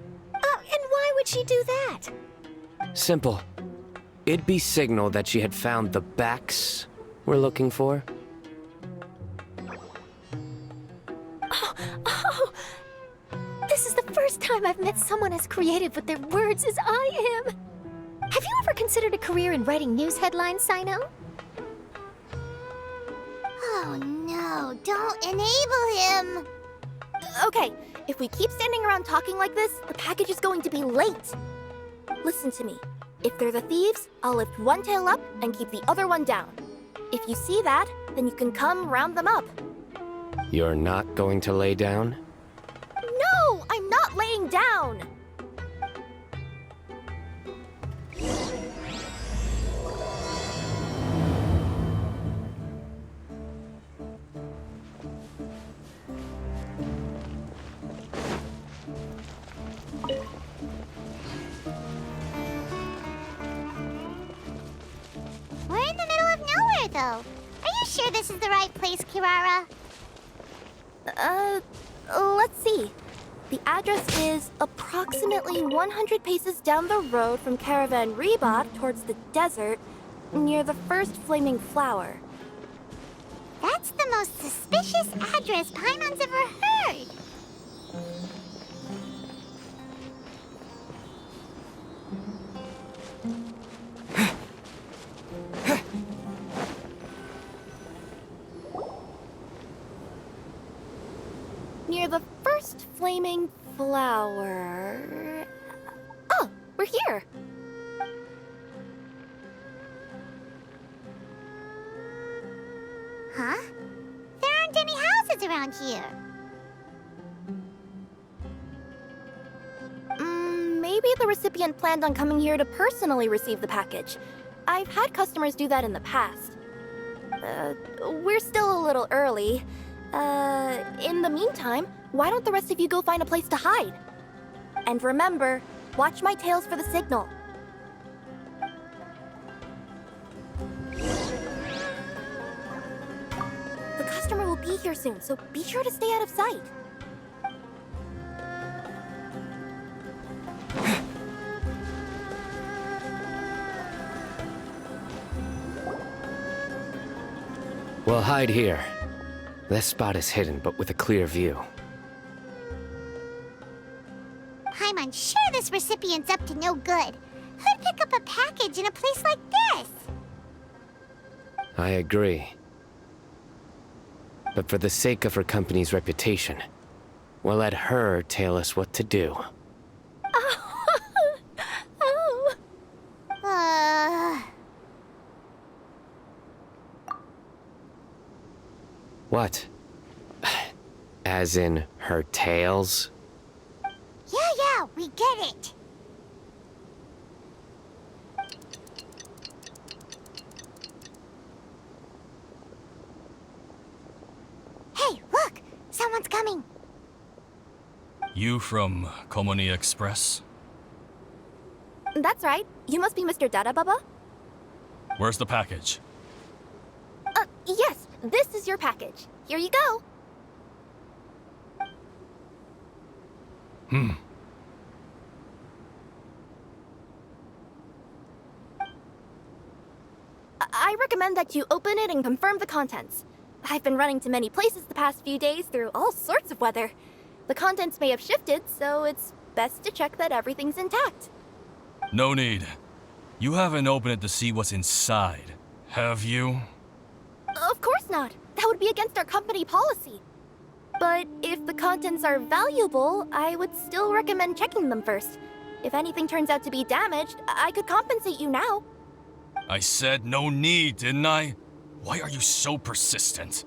why would she do that? Simple. It'd be signal that she had found the backs we're looking for. Oh! This is the first time I've met someone as creative with their words as I am. Have you ever considered a career in writing news headlines, Cyno? Oh no, don't enable him! Okay, if we keep standing around talking like this, the package is going to be late. Listen to me. If they're the thieves, I'll lift one tail up and keep the other one down. If you see that, then you can come round them up. You're not going to lay down? No, I'm not laying down! We're in the middle of nowhere, though. Are you sure this is the right place, Kirara? Let's see. The address is approximately 100 paces down the road from Caravan Rebot towards the desert, near the first flaming flower. That's the most suspicious address Paimon's ever heard. Near the first flaming flower... Oh, we're here! Huh? There aren't any houses around here. Maybe the recipient planned on coming here to personally receive the package. I've had customers do that in the past. We're still a little early. In the meantime, why don't the rest of you go find a place to hide? And remember, watch my tails for the signal. The customer will be here soon, so be sure to stay out of sight. We'll hide here. This spot is hidden, but with a clear view. Paimon's sure this recipient's up to no good. Who'd pick up a package in a place like this? I agree. But for the sake of her company's reputation, we'll let her tell us what to do. Oh! What? As in her tails? Yeah, we get it. You from Komoni Express? That's right. You must be Mr. Dada Baba? Where's the package? Yes, this is your package. Here you go. I recommend that you open it and confirm the contents. I've been running to many places the past few days through all sorts of weather. The contents may have shifted, so it's best to check that everything's intact. No need. You haven't opened it to see what's inside, have you? Of course not. That would be against our company policy. But if the contents are valuable, I would still recommend checking them first. If anything turns out to be damaged, I could compensate you now. I said no need, didn't I? Why are you so persistent?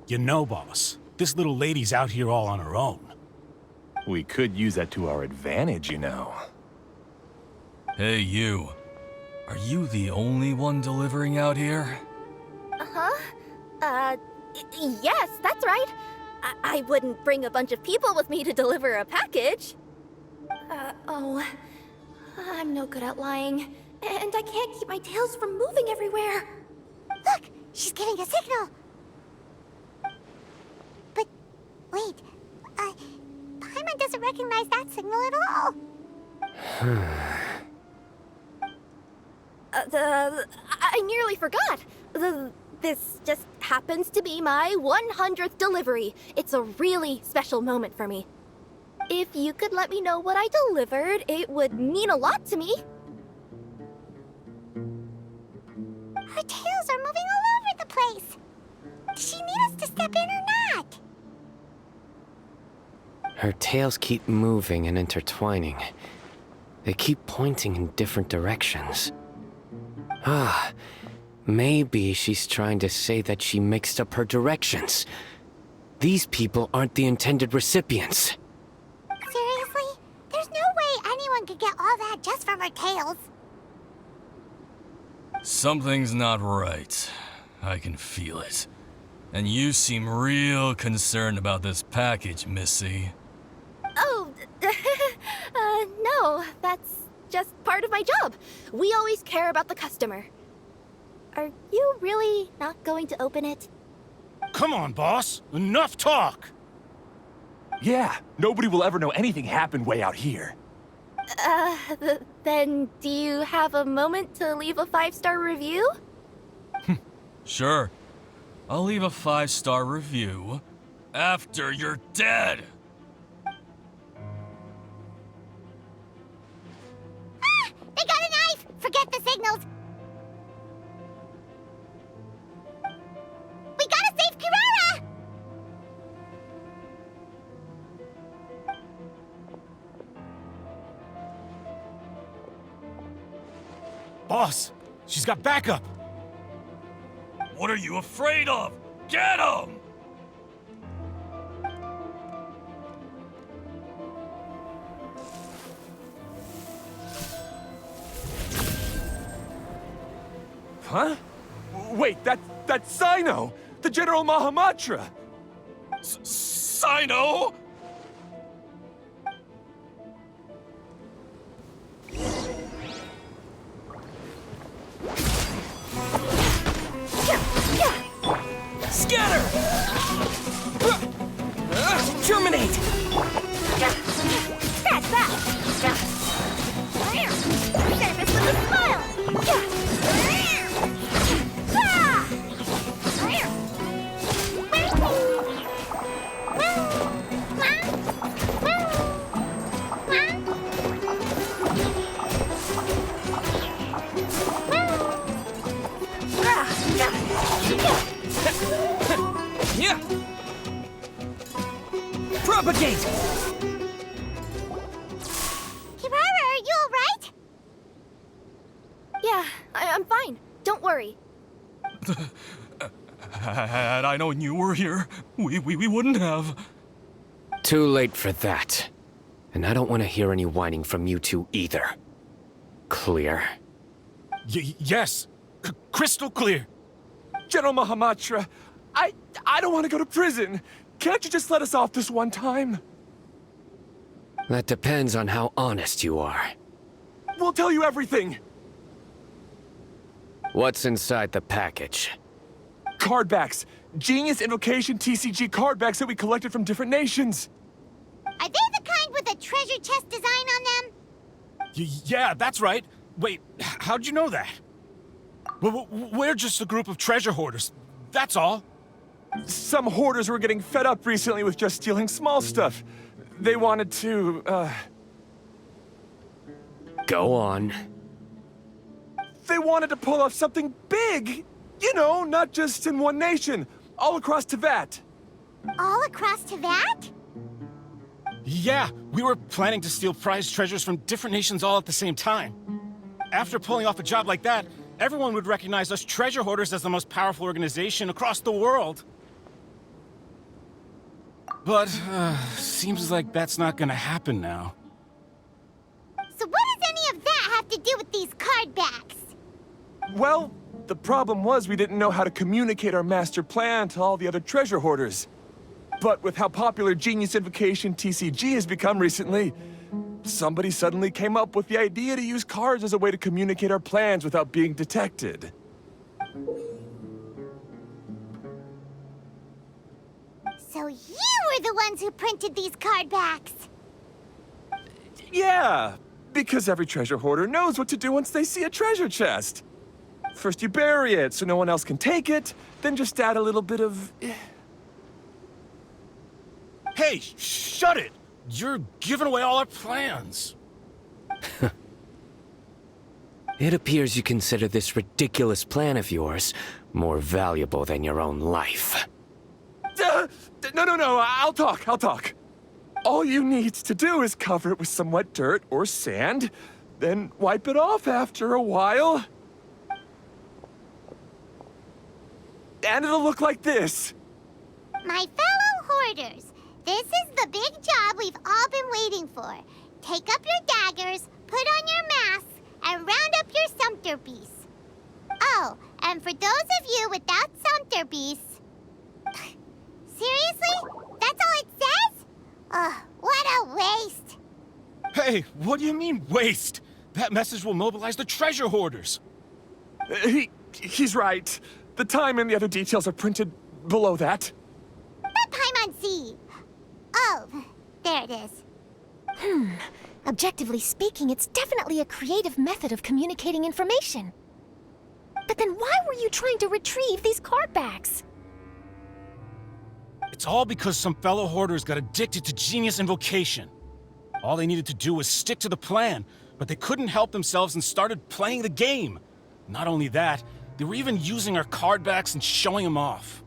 You know, boss, this little lady's out here all on her own. We could use that to our advantage, you know. Hey, you. Are you the only one delivering out here? Yes, that's right. I wouldn't bring a bunch of people with me to deliver a package. I'm no good at lying. And I can't keep my tails from moving everywhere. Look, she's giving a signal. But, wait, Paimon doesn't recognize that signal at all. I nearly forgot. This just happens to be my 100th delivery. It's a really special moment for me. If you could let me know what I delivered, it would mean a lot to me. Her tails are moving all over the place. Does she need us to step in or not? Her tails keep moving and intertwining. They keep pointing in different directions. Maybe she's trying to say that she mixed up her directions. These people aren't the intended recipients. Seriously? There's no way anyone could get all that just from her tails. Something's not right. I can feel it. And you seem real concerned about this package, Missy. Oh, no, that's just part of my job. We always care about the customer. Are you really not going to open it? Come on, boss. Enough talk. Yeah, nobody will ever know anything happened way out here. Then do you have a moment to leave a 5-star review? Sure. I'll leave a 5-star review after you're dead. They got a knife! Forget the signals! We gotta save Kirara! Boss, she's got backup. What are you afraid of? Get him! Huh? Wait, that's Cyno! The General Mahamatra! Cyno? Scatter! Terminate! That's that! Service with a smile! Yeah! Propagate! Kirara, are you alright? Yeah, I'm fine. Don't worry. Had I known you were here, we wouldn't have. Too late for that. And I don't want to hear any whining from you two either. Clear? Yes. Crystal clear. General Mahamatra, I don't want to go to prison. Can't you just let us off this one time? That depends on how honest you are. We'll tell you everything. What's inside the package? Card backs. Genius Invocation TCG card backs that we collected from different nations. Are they the kind with a treasure chest design on them? Yeah, that's right. Wait, how'd you know that? We're just a group of treasure hoarders. That's all. Some hoarders were getting fed up recently with just stealing small stuff. They wanted to, Go on. They wanted to pull off something big. You know, not just in one nation. All across Teyvat. All across Teyvat? Yeah, we were planning to steal prized treasures from different nations all at the same time. After pulling off a job like that, everyone would recognize us treasure hoarders as the most powerful organization across the world. But, seems like that's not gonna happen now. So what does any of that have to do with these card backs? Well, the problem was we didn't know how to communicate our master plan to all the other treasure hoarders. But with how popular Genius Invocation TCG has become recently, somebody suddenly came up with the idea to use cards as a way to communicate our plans without being detected. So you were the ones who printed these card backs? Yeah, because every treasure hoarder knows what to do once they see a treasure chest. First you bury it so no one else can take it, then just add a little bit of... Hey, shut it! You're giving away all our plans. It appears you consider this ridiculous plan of yours more valuable than your own life. No, I'll talk. All you need to do is cover it with some wet dirt or sand, then wipe it off after a while. And it'll look like this. My fellow hoarders, this is the big job we've all been waiting for. Take up your daggers, put on your masks, and round up your sumpter beasts. Oh, and for those of you without sumpter beasts... Seriously? That's all it says? Ugh, what a waste. Hey, what do you mean, waste? That message will mobilize the treasure hoarders. He's right. The time and the other details are printed below that. That Paimon-Z. Oh, there it is. Objectively speaking, it's definitely a creative method of communicating information. But then why were you trying to retrieve these card backs? It's all because some fellow hoarders got addicted to Genius Invocation. All they needed to do was stick to the plan, but they couldn't help themselves and started playing the game. Not only that, they were even using our card backs and showing them off.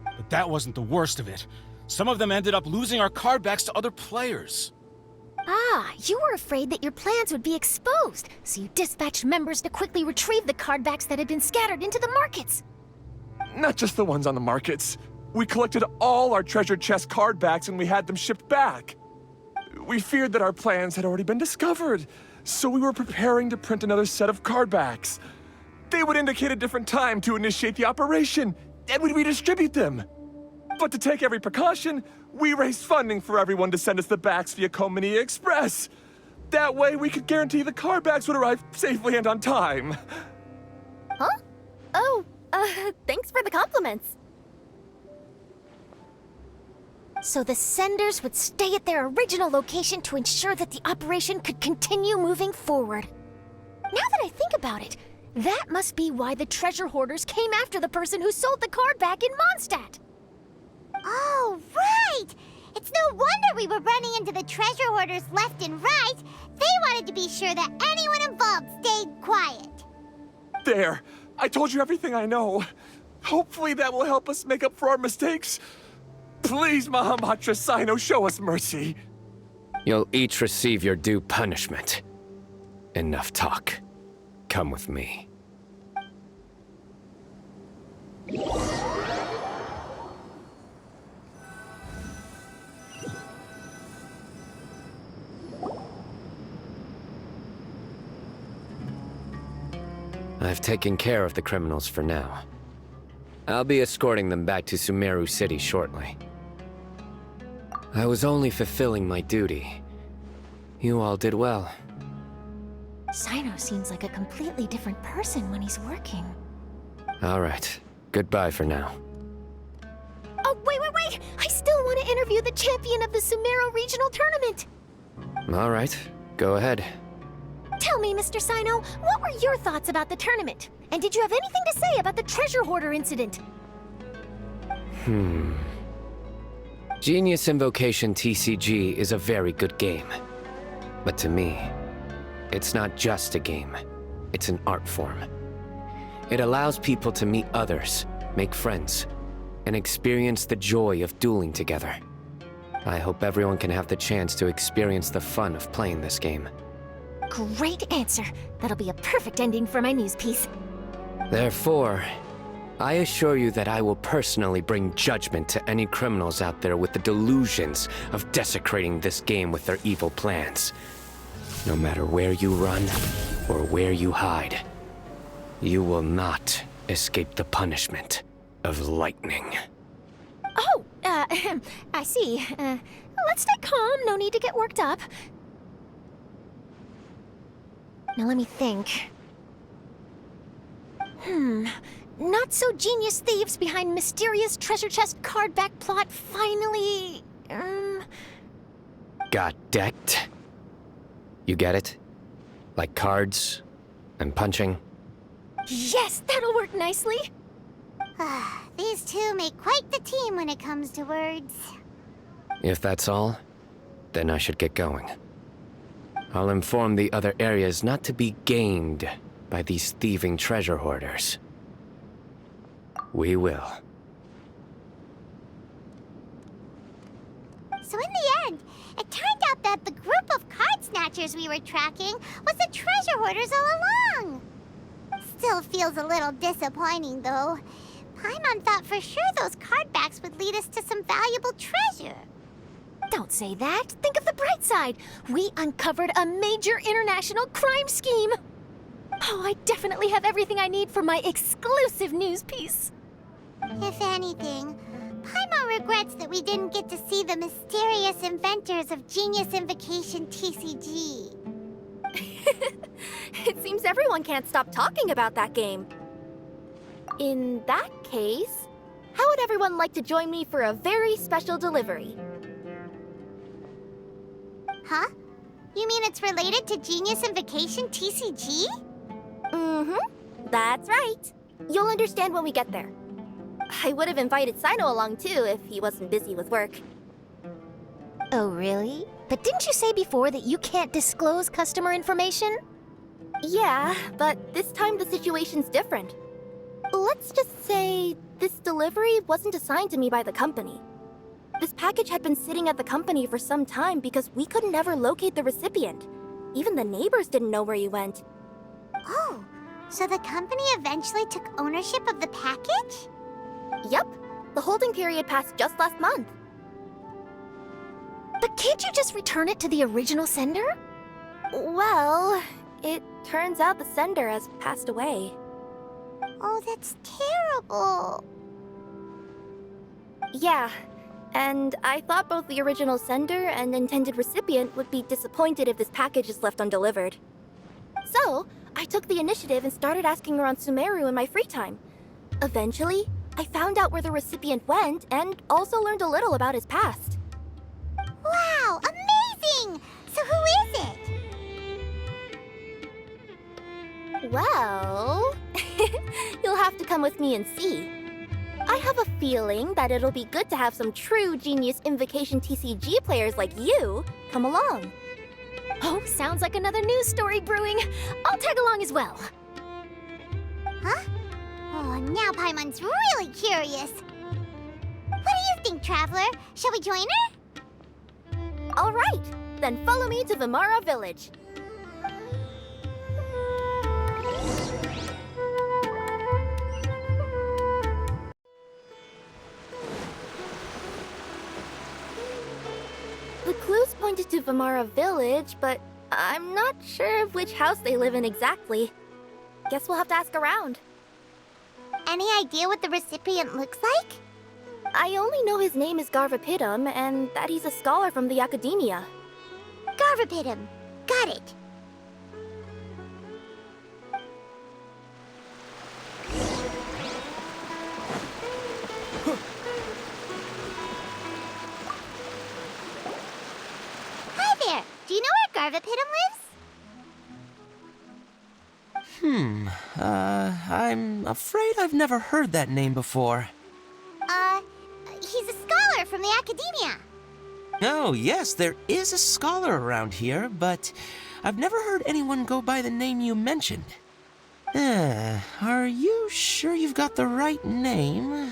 But that wasn't the worst of it. Some of them ended up losing our card backs to other players. Ah, you were afraid that your plans would be exposed, so you dispatched members to quickly retrieve the card backs that had been scattered into the markets. Not just the ones on the markets. We collected all our treasure chest card backs and we had them shipped back. We feared that our plans had already been discovered, so we were preparing to print another set of card backs. They would indicate a different time to initiate the operation, and we'd redistribute them. But to take every precaution, we raised funding for everyone to send us the backs via Komini Express. That way we could guarantee the card backs would arrive safely and on time. Huh? Oh, thanks for the compliments. So the senders would stay at their original location to ensure that the operation could continue moving forward. Now that I think about it, that must be why the treasure hoarders came after the person who sold the card back in Mondstadt. Oh, right! It's no wonder we were running into the treasure hoarders left and right. They wanted to be sure that anyone involved stayed quiet. There! I told you everything I know. Hopefully that will help us make up for our mistakes. Please, Mahamatra Cyno, show us mercy. You'll each receive your due punishment. Enough talk. Come with me. I've taken care of the criminals for now. I'll be escorting them back to Sumeru City shortly. I was only fulfilling my duty. You all did well. Cyno seems like a completely different person when he's working. All right. Goodbye for now. Oh, wait! I still want to interview the champion of the Sumeru Regional Tournament! All right. Go ahead. Tell me, Mr. Cyno, what were your thoughts about the tournament? And did you have anything to say about the Treasure Hoarder incident? Genius Invocation TCG is a very good game. But to me, it's not just a game. It's an art form. It allows people to meet others, make friends, and experience the joy of dueling together. I hope everyone can have the chance to experience the fun of playing this game. Great answer. That'll be a perfect ending for my news piece. Therefore, I assure you that I will personally bring judgment to any criminals out there with the delusions of desecrating this game with their evil plans. No matter where you run or where you hide, you will not escape the punishment of lightning. Oh, I see. Let's stay calm. No need to get worked up. Now let me think. Not so genius thieves behind mysterious treasure chest card back plot finally... Got decked? You get it? Like cards and punching? Yes, that'll work nicely. These two make quite the team when it comes to words. If that's all, then I should get going. I'll inform the other areas not to be gamed by these thieving treasure hoarders. We will. So in the end, it turned out that the group of card snatchers we were tracking was the treasure hoarders all along. Still feels a little disappointing, though. Paimon thought for sure those card backs would lead us to some valuable treasure. Don't say that. Think of the bright side. We uncovered a major international crime scheme. Oh, I definitely have everything I need for my exclusive news piece. If anything, Paimon regrets that we didn't get to see the mysterious inventors of Genius Invocation TCG. It seems everyone can't stop talking about that game. In that case, how would everyone like to join me for a very special delivery? Huh? You mean it's related to Genius Invocation TCG? That's right. You'll understand when we get there. I would have invited Cyno along too if he wasn't busy with work. Oh, really? But didn't you say before that you can't disclose customer information? Yeah, but this time the situation's different. Let's just say this delivery wasn't assigned to me by the company. This package had been sitting at the company for some time because we could never locate the recipient. Even the neighbors didn't know where he went. Oh, so the company eventually took ownership of the package? Yep, the holding period passed just last month. But can't you just return it to the original sender? Well, it turns out the sender has passed away. Oh, that's terrible. Yeah, and I thought both the original sender and intended recipient would be disappointed if this package is left undelivered. So, I took the initiative and started asking around Sumeru in my free time. Eventually, I found out where the recipient went and also learned a little about his past. Wow, amazing! So who is it? Well, you'll have to come with me and see. I have a feeling that it'll be good to have some true Genius Invocation TCG players like you come along. Oh, sounds like another news story brewing. I'll tag along as well. Huh? Oh, now Paimon's really curious. What do you think, Traveler? Shall we join her? All right, then follow me to Vimara Village. The clues pointed to Vimara Village, but I'm not sure of which house they live in exactly. Guess we'll have to ask around. Any idea what the recipient looks like? I only know his name is Garvapitum and that he's a scholar from the Academia. Garvapitum. Got it. Hi there. Do you know where Garvapitum lives? I'm afraid I've never heard that name before. He's a scholar from the Academia. Oh, yes, there is a scholar around here, but I've never heard anyone go by the name you mentioned. Are you sure you've got the right name?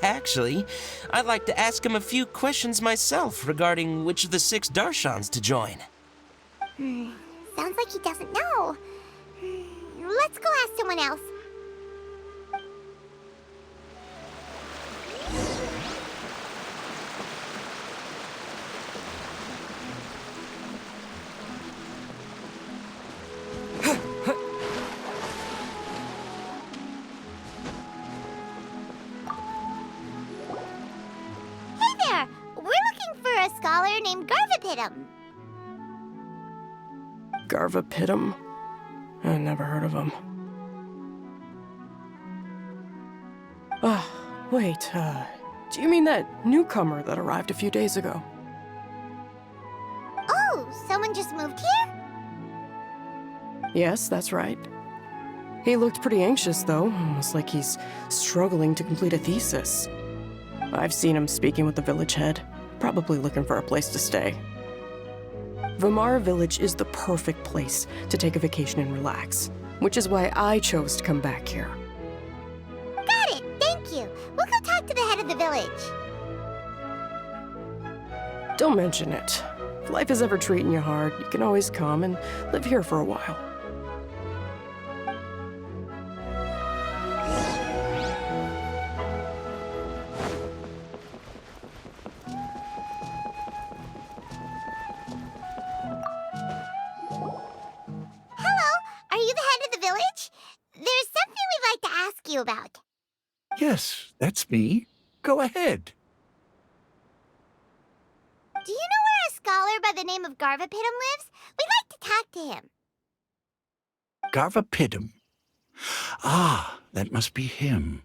Actually, I'd like to ask him a few questions myself regarding which of the 6 Darshans to join. Sounds like he doesn't know. Let's go ask someone else. Hey there! We're looking for a scholar named Garvapitum. Garvapitum? I never heard of him. Wait, do you mean that newcomer that arrived a few days ago? Oh, someone just moved here? Yes, that's right. He looked pretty anxious, though, almost like he's struggling to complete a thesis. I've seen him speaking with the village head, probably looking for a place to stay. Vamara Village is the perfect place to take a vacation and relax, which is why I chose to come back here. Got it, thank you. We'll go talk to the head of the village. Don't mention it. If life is ever treating you hard, you can always come and live here for a while. About. Yes, that's me. Go ahead. Do you know where a scholar by the name of Garvapitum lives? We'd like to talk to him. Garvapitum? Ah, that must be him.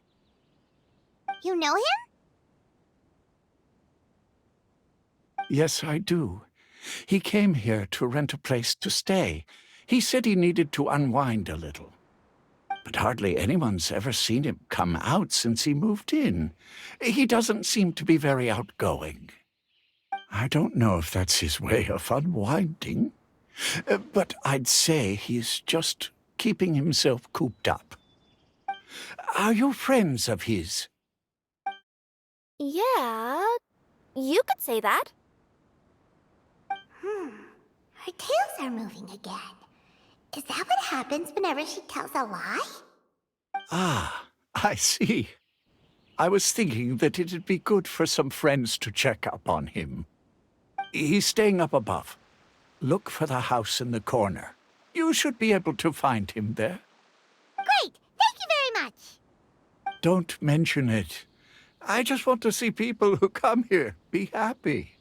You know him? Yes, I do. He came here to rent a place to stay. He said he needed to unwind a little. But hardly anyone's ever seen him come out since he moved in. He doesn't seem to be very outgoing. I don't know if that's his way of unwinding, but I'd say he's just keeping himself cooped up. Are you friends of his? Yeah, you could say that. Her tails are moving again. Is that what happens whenever she tells a lie? Ah, I see. I was thinking that it'd be good for some friends to check up on him. He's staying up above. Look for the house in the corner. You should be able to find him there. Great! Thank you very much! Don't mention it. I just want to see people who come here be happy.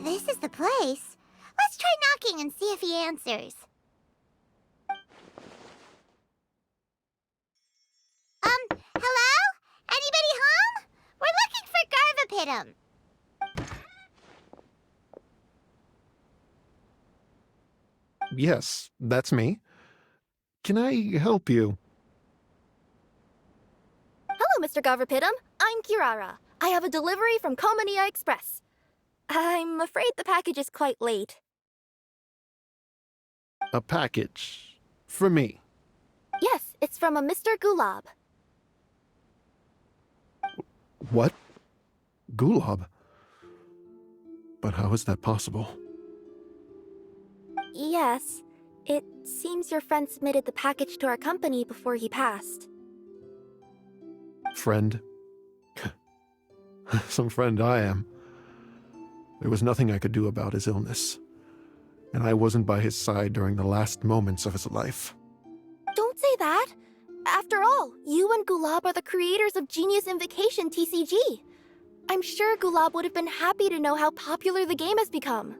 This is the place. Let's try knocking and see if he answers. Hello? Anybody home? We're looking for Garvapitum. Yes, that's me. Can I help you? Hello, Mr. Garvapitum. I'm Kirara. I have a delivery from Komania Express. I'm afraid the package is quite late. A package? For me? Yes, it's from a Mr. Gulab. What? Gulab? But how is that possible? Yes. It seems your friend submitted the package to our company before he passed. Friend? Some friend I am. There was nothing I could do about his illness, and I wasn't by his side during the last moments of his life. Don't say that! After all, you and Gulab are the creators of Genius Invocation TCG. I'm sure Gulab would have been happy to know how popular the game has become.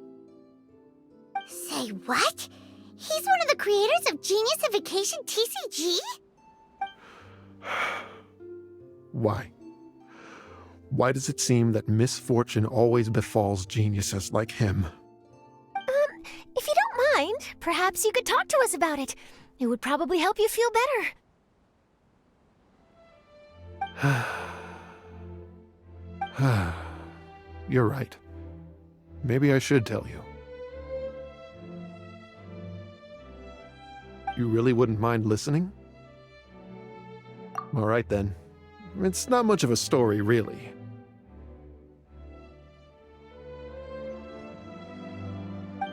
Say what? He's one of the creators of Genius Invocation TCG? Why? Why does it seem that misfortune always befalls geniuses like him? If you don't mind, perhaps you could talk to us about it. It would probably help you feel better. You're right. Maybe I should tell you. You really wouldn't mind listening? All right then. It's not much of a story, really.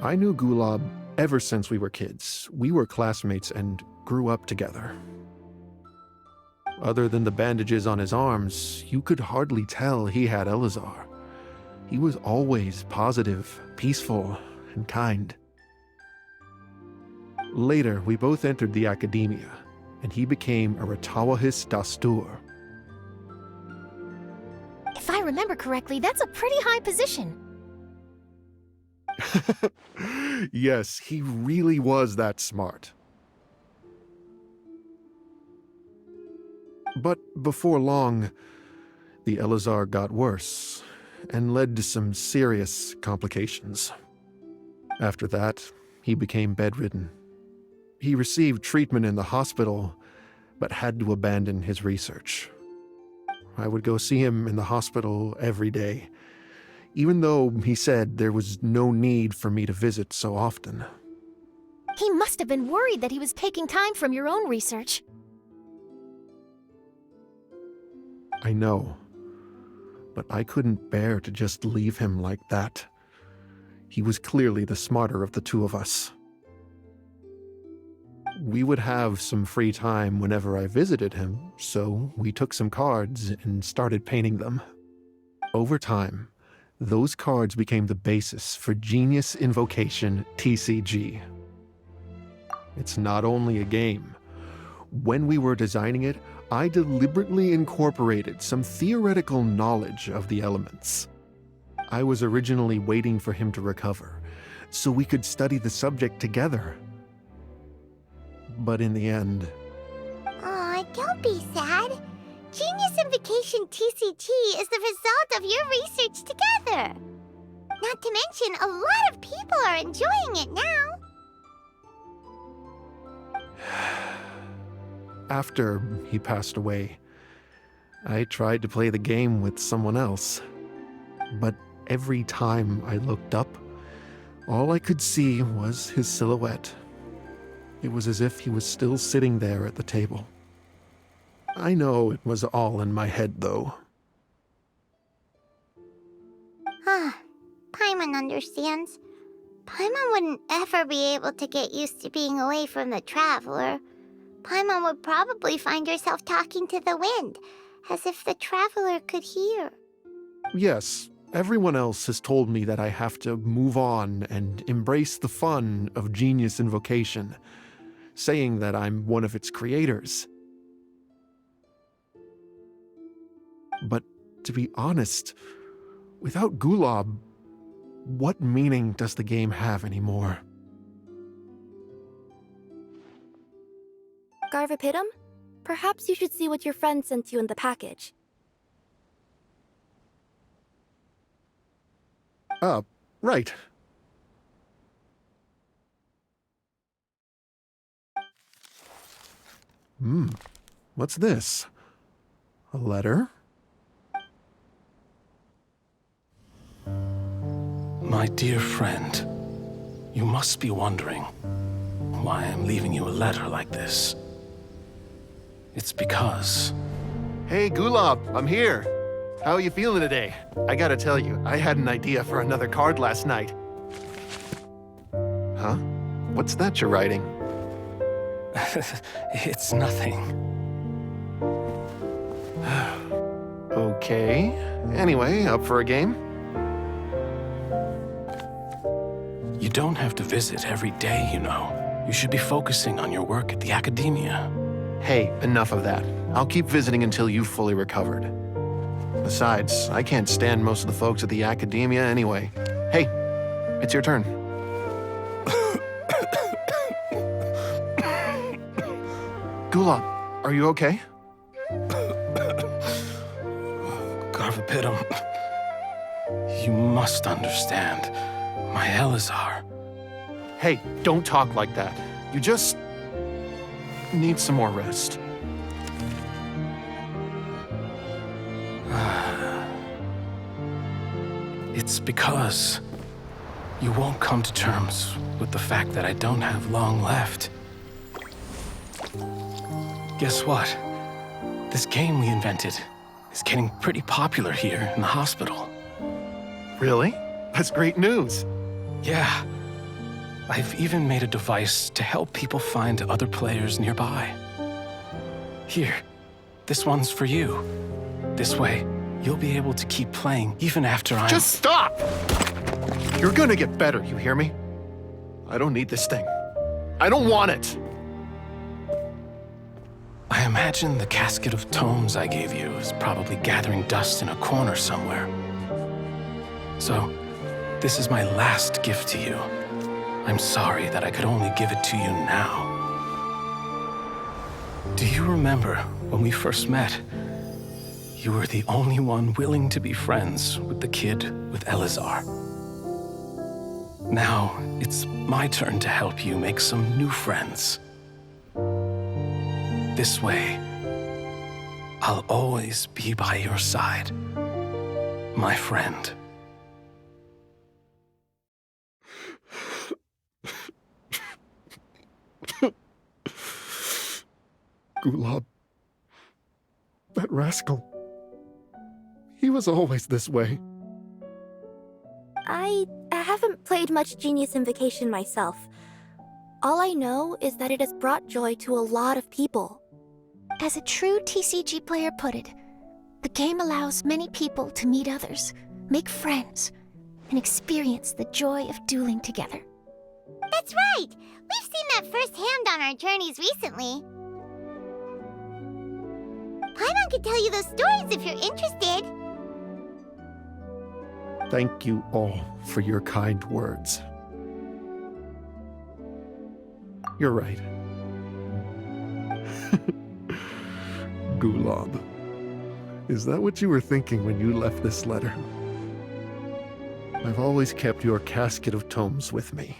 I knew Gulab ever since we were kids. We were classmates and grew up together. Other than the bandages on his arms, you could hardly tell he had Elazar. He was always positive, peaceful, and kind. Later, we both entered the academia, and he became a Ratawahis Dastur. If I remember correctly, that's a pretty high position. Yes, he really was that smart. But before long, the Elazar got worse and led to some serious complications. After that, he became bedridden. He received treatment in the hospital, but had to abandon his research. I would go see him in the hospital every day, even though he said there was no need for me to visit so often. He must have been worried that he was taking time from your own research. I know, but I couldn't bear to just leave him like that. He was clearly the smarter of the two of us. We would have some free time whenever I visited him, so we took some cards and started painting them. Over time, those cards became the basis for Genius Invocation TCG. It's not only a game. When we were designing it, I deliberately incorporated some theoretical knowledge of the elements. I was originally waiting for him to recover, so we could study the subject together. But in the end... Aw, don't be sad. Genius Invocation TCG is the result of your research together. Not to mention, a lot of people are enjoying it now. After he passed away, I tried to play the game with someone else. But every time I looked up, all I could see was his silhouette. It was as if he was still sitting there at the table. I know it was all in my head, though. Paimon understands. Paimon wouldn't ever be able to get used to being away from the Traveler. Paimon would probably find herself talking to the wind, as if the Traveler could hear. Yes, everyone else has told me that I have to move on and embrace the fun of Genius Invocation, saying that I'm one of its creators. But to be honest, without Gulab, what meaning does the game have anymore? Garvapidum? Perhaps you should see what your friend sent you in the package. Right. What's this? A letter? My dear friend, you must be wondering why I'm leaving you a letter like this. It's because... Hey, Gulab, I'm here. How are you feeling today? I gotta tell you, I had an idea for another card last night. Huh? What's that you're writing? It's nothing. Okay. Anyway, up for a game? You don't have to visit every day, you know. You should be focusing on your work at the academia. Hey, enough of that. I'll keep visiting until you've fully recovered. Besides, I can't stand most of the folks at the academia anyway. Hey, it's your turn. Gulab, are you okay? Garvapidum, you must understand. My Elazar. Hey, don't talk like that. You just need some more rest. It's because you won't come to terms with the fact that I don't have long left. Guess what? This game we invented is getting pretty popular here in the hospital. Really? That's great news. Yeah. I've even made a device to help people find other players nearby. Here, this one's for you. This way, you'll be able to keep playing even after I'm— Just stop! You're gonna get better, you hear me? I don't need this thing. I don't want it! I imagine the casket of tomes I gave you is probably gathering dust in a corner somewhere. So, this is my last gift to you. I'm sorry that I could only give it to you now. Do you remember when we first met? You were the only one willing to be friends with the kid with Elazar. Now, it's my turn to help you make some new friends. This way, I'll always be by your side, my friend. Gulab. That rascal. He was always this way. I haven't played much Genius Invocation myself. All I know is that it has brought joy to a lot of people. As a true TCG player put it, the game allows many people to meet others, make friends, and experience the joy of dueling together. That's right! We've seen that firsthand on our journeys recently. Paimon could tell you those stories if you're interested. Thank you all for your kind words. You're right. Gulab. Is that what you were thinking when you left this letter? I've always kept your casket of tomes with me.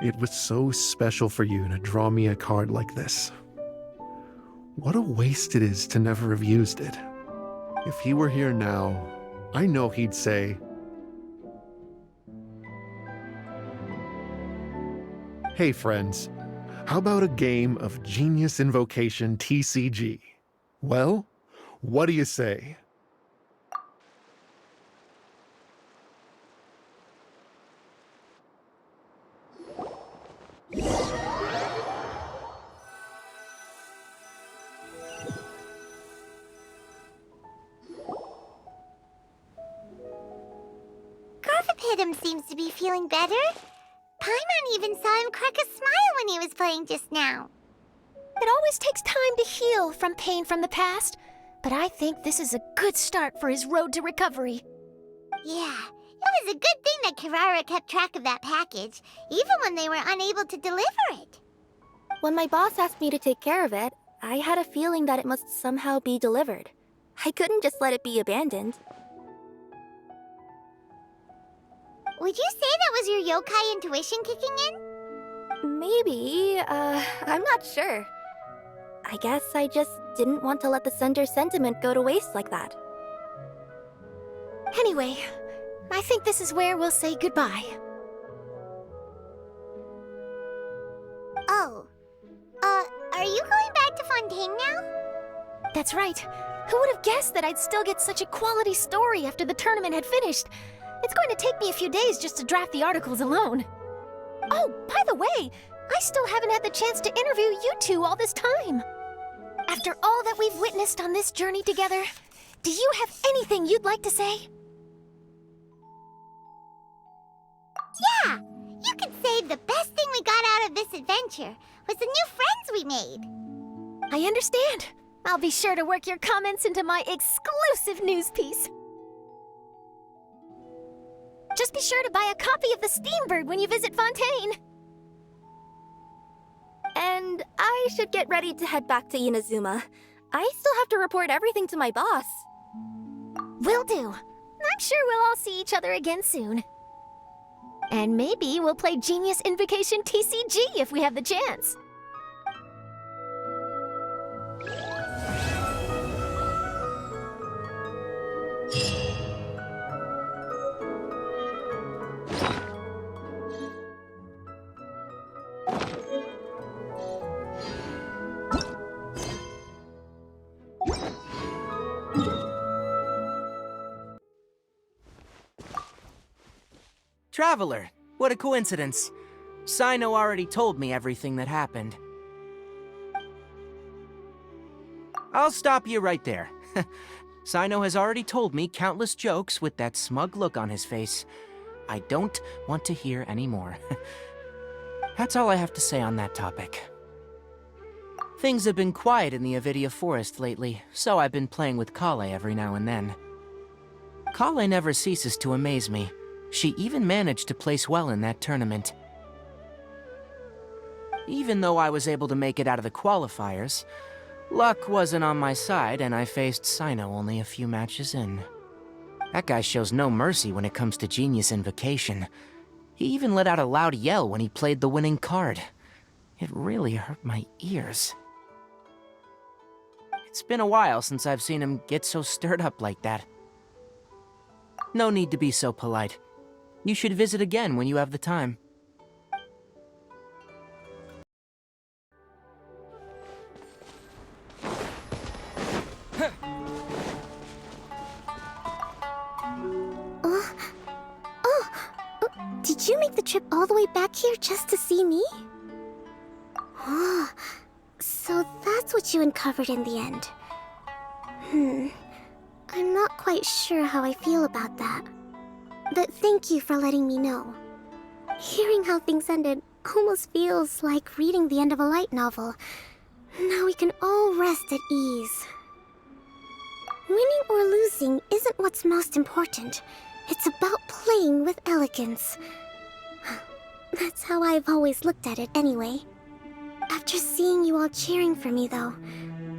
It was so special for you to draw me a card like this. What a waste it is to never have used it. If he were here now, I know he'd say, "Hey friends, how about a game of Genius Invocation TCG? Well, what do you say?" Garvapidum seems to be feeling better. Paimon even saw him crack a smile when he was playing just now. It always takes time to heal from pain from the past, but I think this is a good start for his road to recovery. Yeah, it was a good thing that Kirara kept track of that package, even when they were unable to deliver it. When my boss asked me to take care of it, I had a feeling that it must somehow be delivered. I couldn't just let it be abandoned. Would you say that was your yokai intuition kicking in? Maybe, I'm not sure. I guess I just didn't want to let the sender's sentiment go to waste like that. Anyway, I think this is where we'll say goodbye. Oh. Are you going back to Fontaine now? That's right. Who would have guessed that I'd still get such a quality story after the tournament had finished? It's going to take me a few days just to draft the articles alone. Oh, by the way, I still haven't had the chance to interview you two all this time. After all that we've witnessed on this journey together, do you have anything you'd like to say? Yeah! You could say the best thing we got out of this adventure was the new friends we made. I understand. I'll be sure to work your comments into my exclusive news piece. Just be sure to buy a copy of the Steambird when you visit Fontaine. And I should get ready to head back to Inazuma. I still have to report everything to my boss. Will do. I'm sure we'll all see each other again soon. And maybe we'll play Genius Invocation TCG if we have the chance. Traveler, what a coincidence. Cyno already told me everything that happened. I'll stop you right there. Cyno has already told me countless jokes with that smug look on his face. I don't want to hear any more. That's all I have to say on that topic. Things have been quiet in the Avidia Forest lately, so I've been playing with Kale every now and then. Kale never ceases to amaze me. She even managed to place well in that tournament. Even though I was able to make it out of the qualifiers, luck wasn't on my side and I faced Cyno only a few matches in. That guy shows no mercy when it comes to Genius Invocation. He even let out a loud yell when he played the winning card. It really hurt my ears. It's been a while since I've seen him get so stirred up like that. No need to be so polite. You should visit again when you have the time. Did you make the trip all the way back here just to see me? Oh, so that's what you uncovered in the end. I'm not quite sure how I feel about that. But thank you for letting me know. Hearing how things ended almost feels like reading the end of a light novel. Now we can all rest at ease. Winning or losing isn't what's most important. It's about playing with elegance. That's how I've always looked at it anyway. After seeing you all cheering for me though,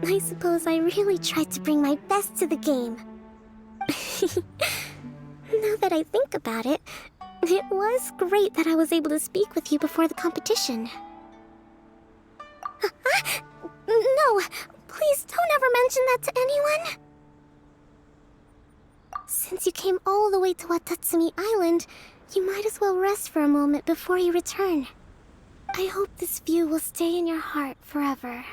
I suppose I really tried to bring my best to the game. Now that I think about it, it was great that I was able to speak with you before the competition. No, please don't ever mention that to anyone. Since you came all the way to Watatsumi Island, you might as well rest for a moment before you return. I hope this view will stay in your heart forever.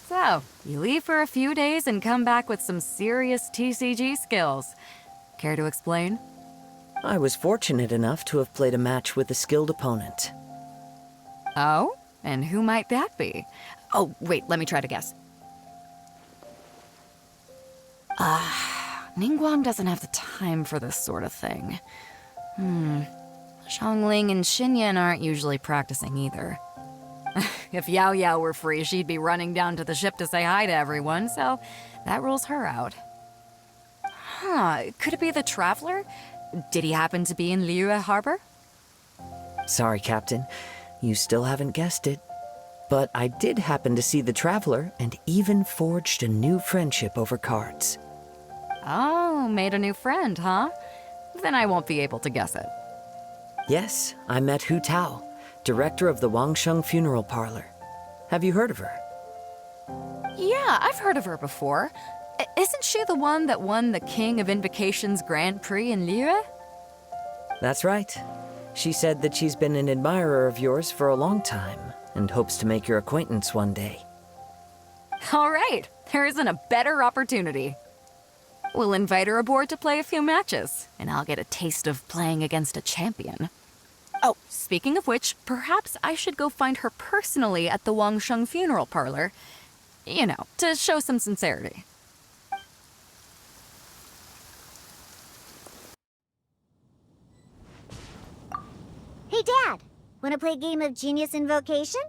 So, you leave for a few days and come back with some serious TCG skills. Care to explain? I was fortunate enough to have played a match with a skilled opponent. Oh? And who might that be? Oh, wait, let me try to guess. Ningguang doesn't have the time for this sort of thing. Xiangling and Xinyan aren't usually practicing either. If Yao Yao were free, she'd be running down to the ship to say hi to everyone, so that rules her out. Could it be the Traveler? Did he happen to be in Liyue Harbor? Sorry, Captain. You still haven't guessed it. But I did happen to see the Traveler and even forged a new friendship over cards. Oh, made a new friend, huh? Then I won't be able to guess it. Yes, I met Hu Tao, director of the Wangsheng Funeral Parlor. Have you heard of her? Yeah, I've heard of her before. Isn't she the one that won the King of Invocations Grand Prix in Liyue? That's right. She said that she's been an admirer of yours for a long time and hopes to make your acquaintance one day. All right, there isn't a better opportunity. We'll invite her aboard to play a few matches, and I'll get a taste of playing against a champion. Oh, speaking of which, perhaps I should go find her personally at the Wangsheng funeral parlor. You know, to show some sincerity. Hey, Dad, wanna play a game of Genius Invocation?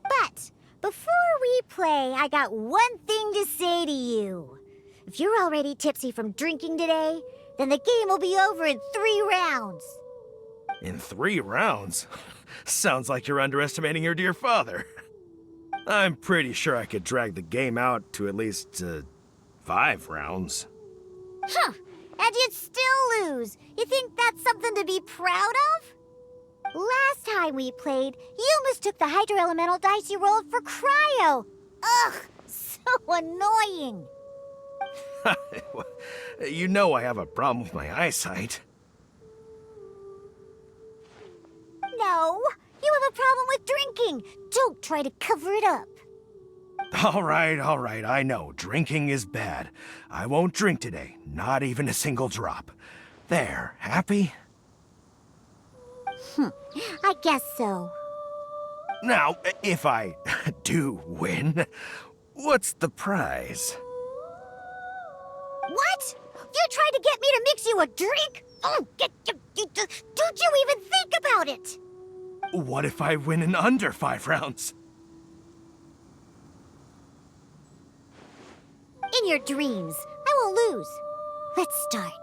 But before we play, I got one thing to say to you. If you're already tipsy from drinking today, then the game will be over in 3 rounds. In 3 rounds? Sounds like you're underestimating your dear father. I'm pretty sure I could drag the game out to at least 5 rounds. Huh, and you'd still lose. You think that's something to be proud of? Last time we played, you mistook the Hydro Elemental dice you rolled for Cryo. Ugh, so annoying. You know I have a problem with my eyesight. No, you have a problem with drinking. Don't try to cover it up. All right, I know. Drinking is bad. I won't drink today, not even a single drop. There, happy? I guess so. Now, if I do win, what's the prize? What? You're trying to get me to mix you a drink? Oh, don't you even think about it? What if I win in under 5 rounds? In your dreams, I will lose. Let's start.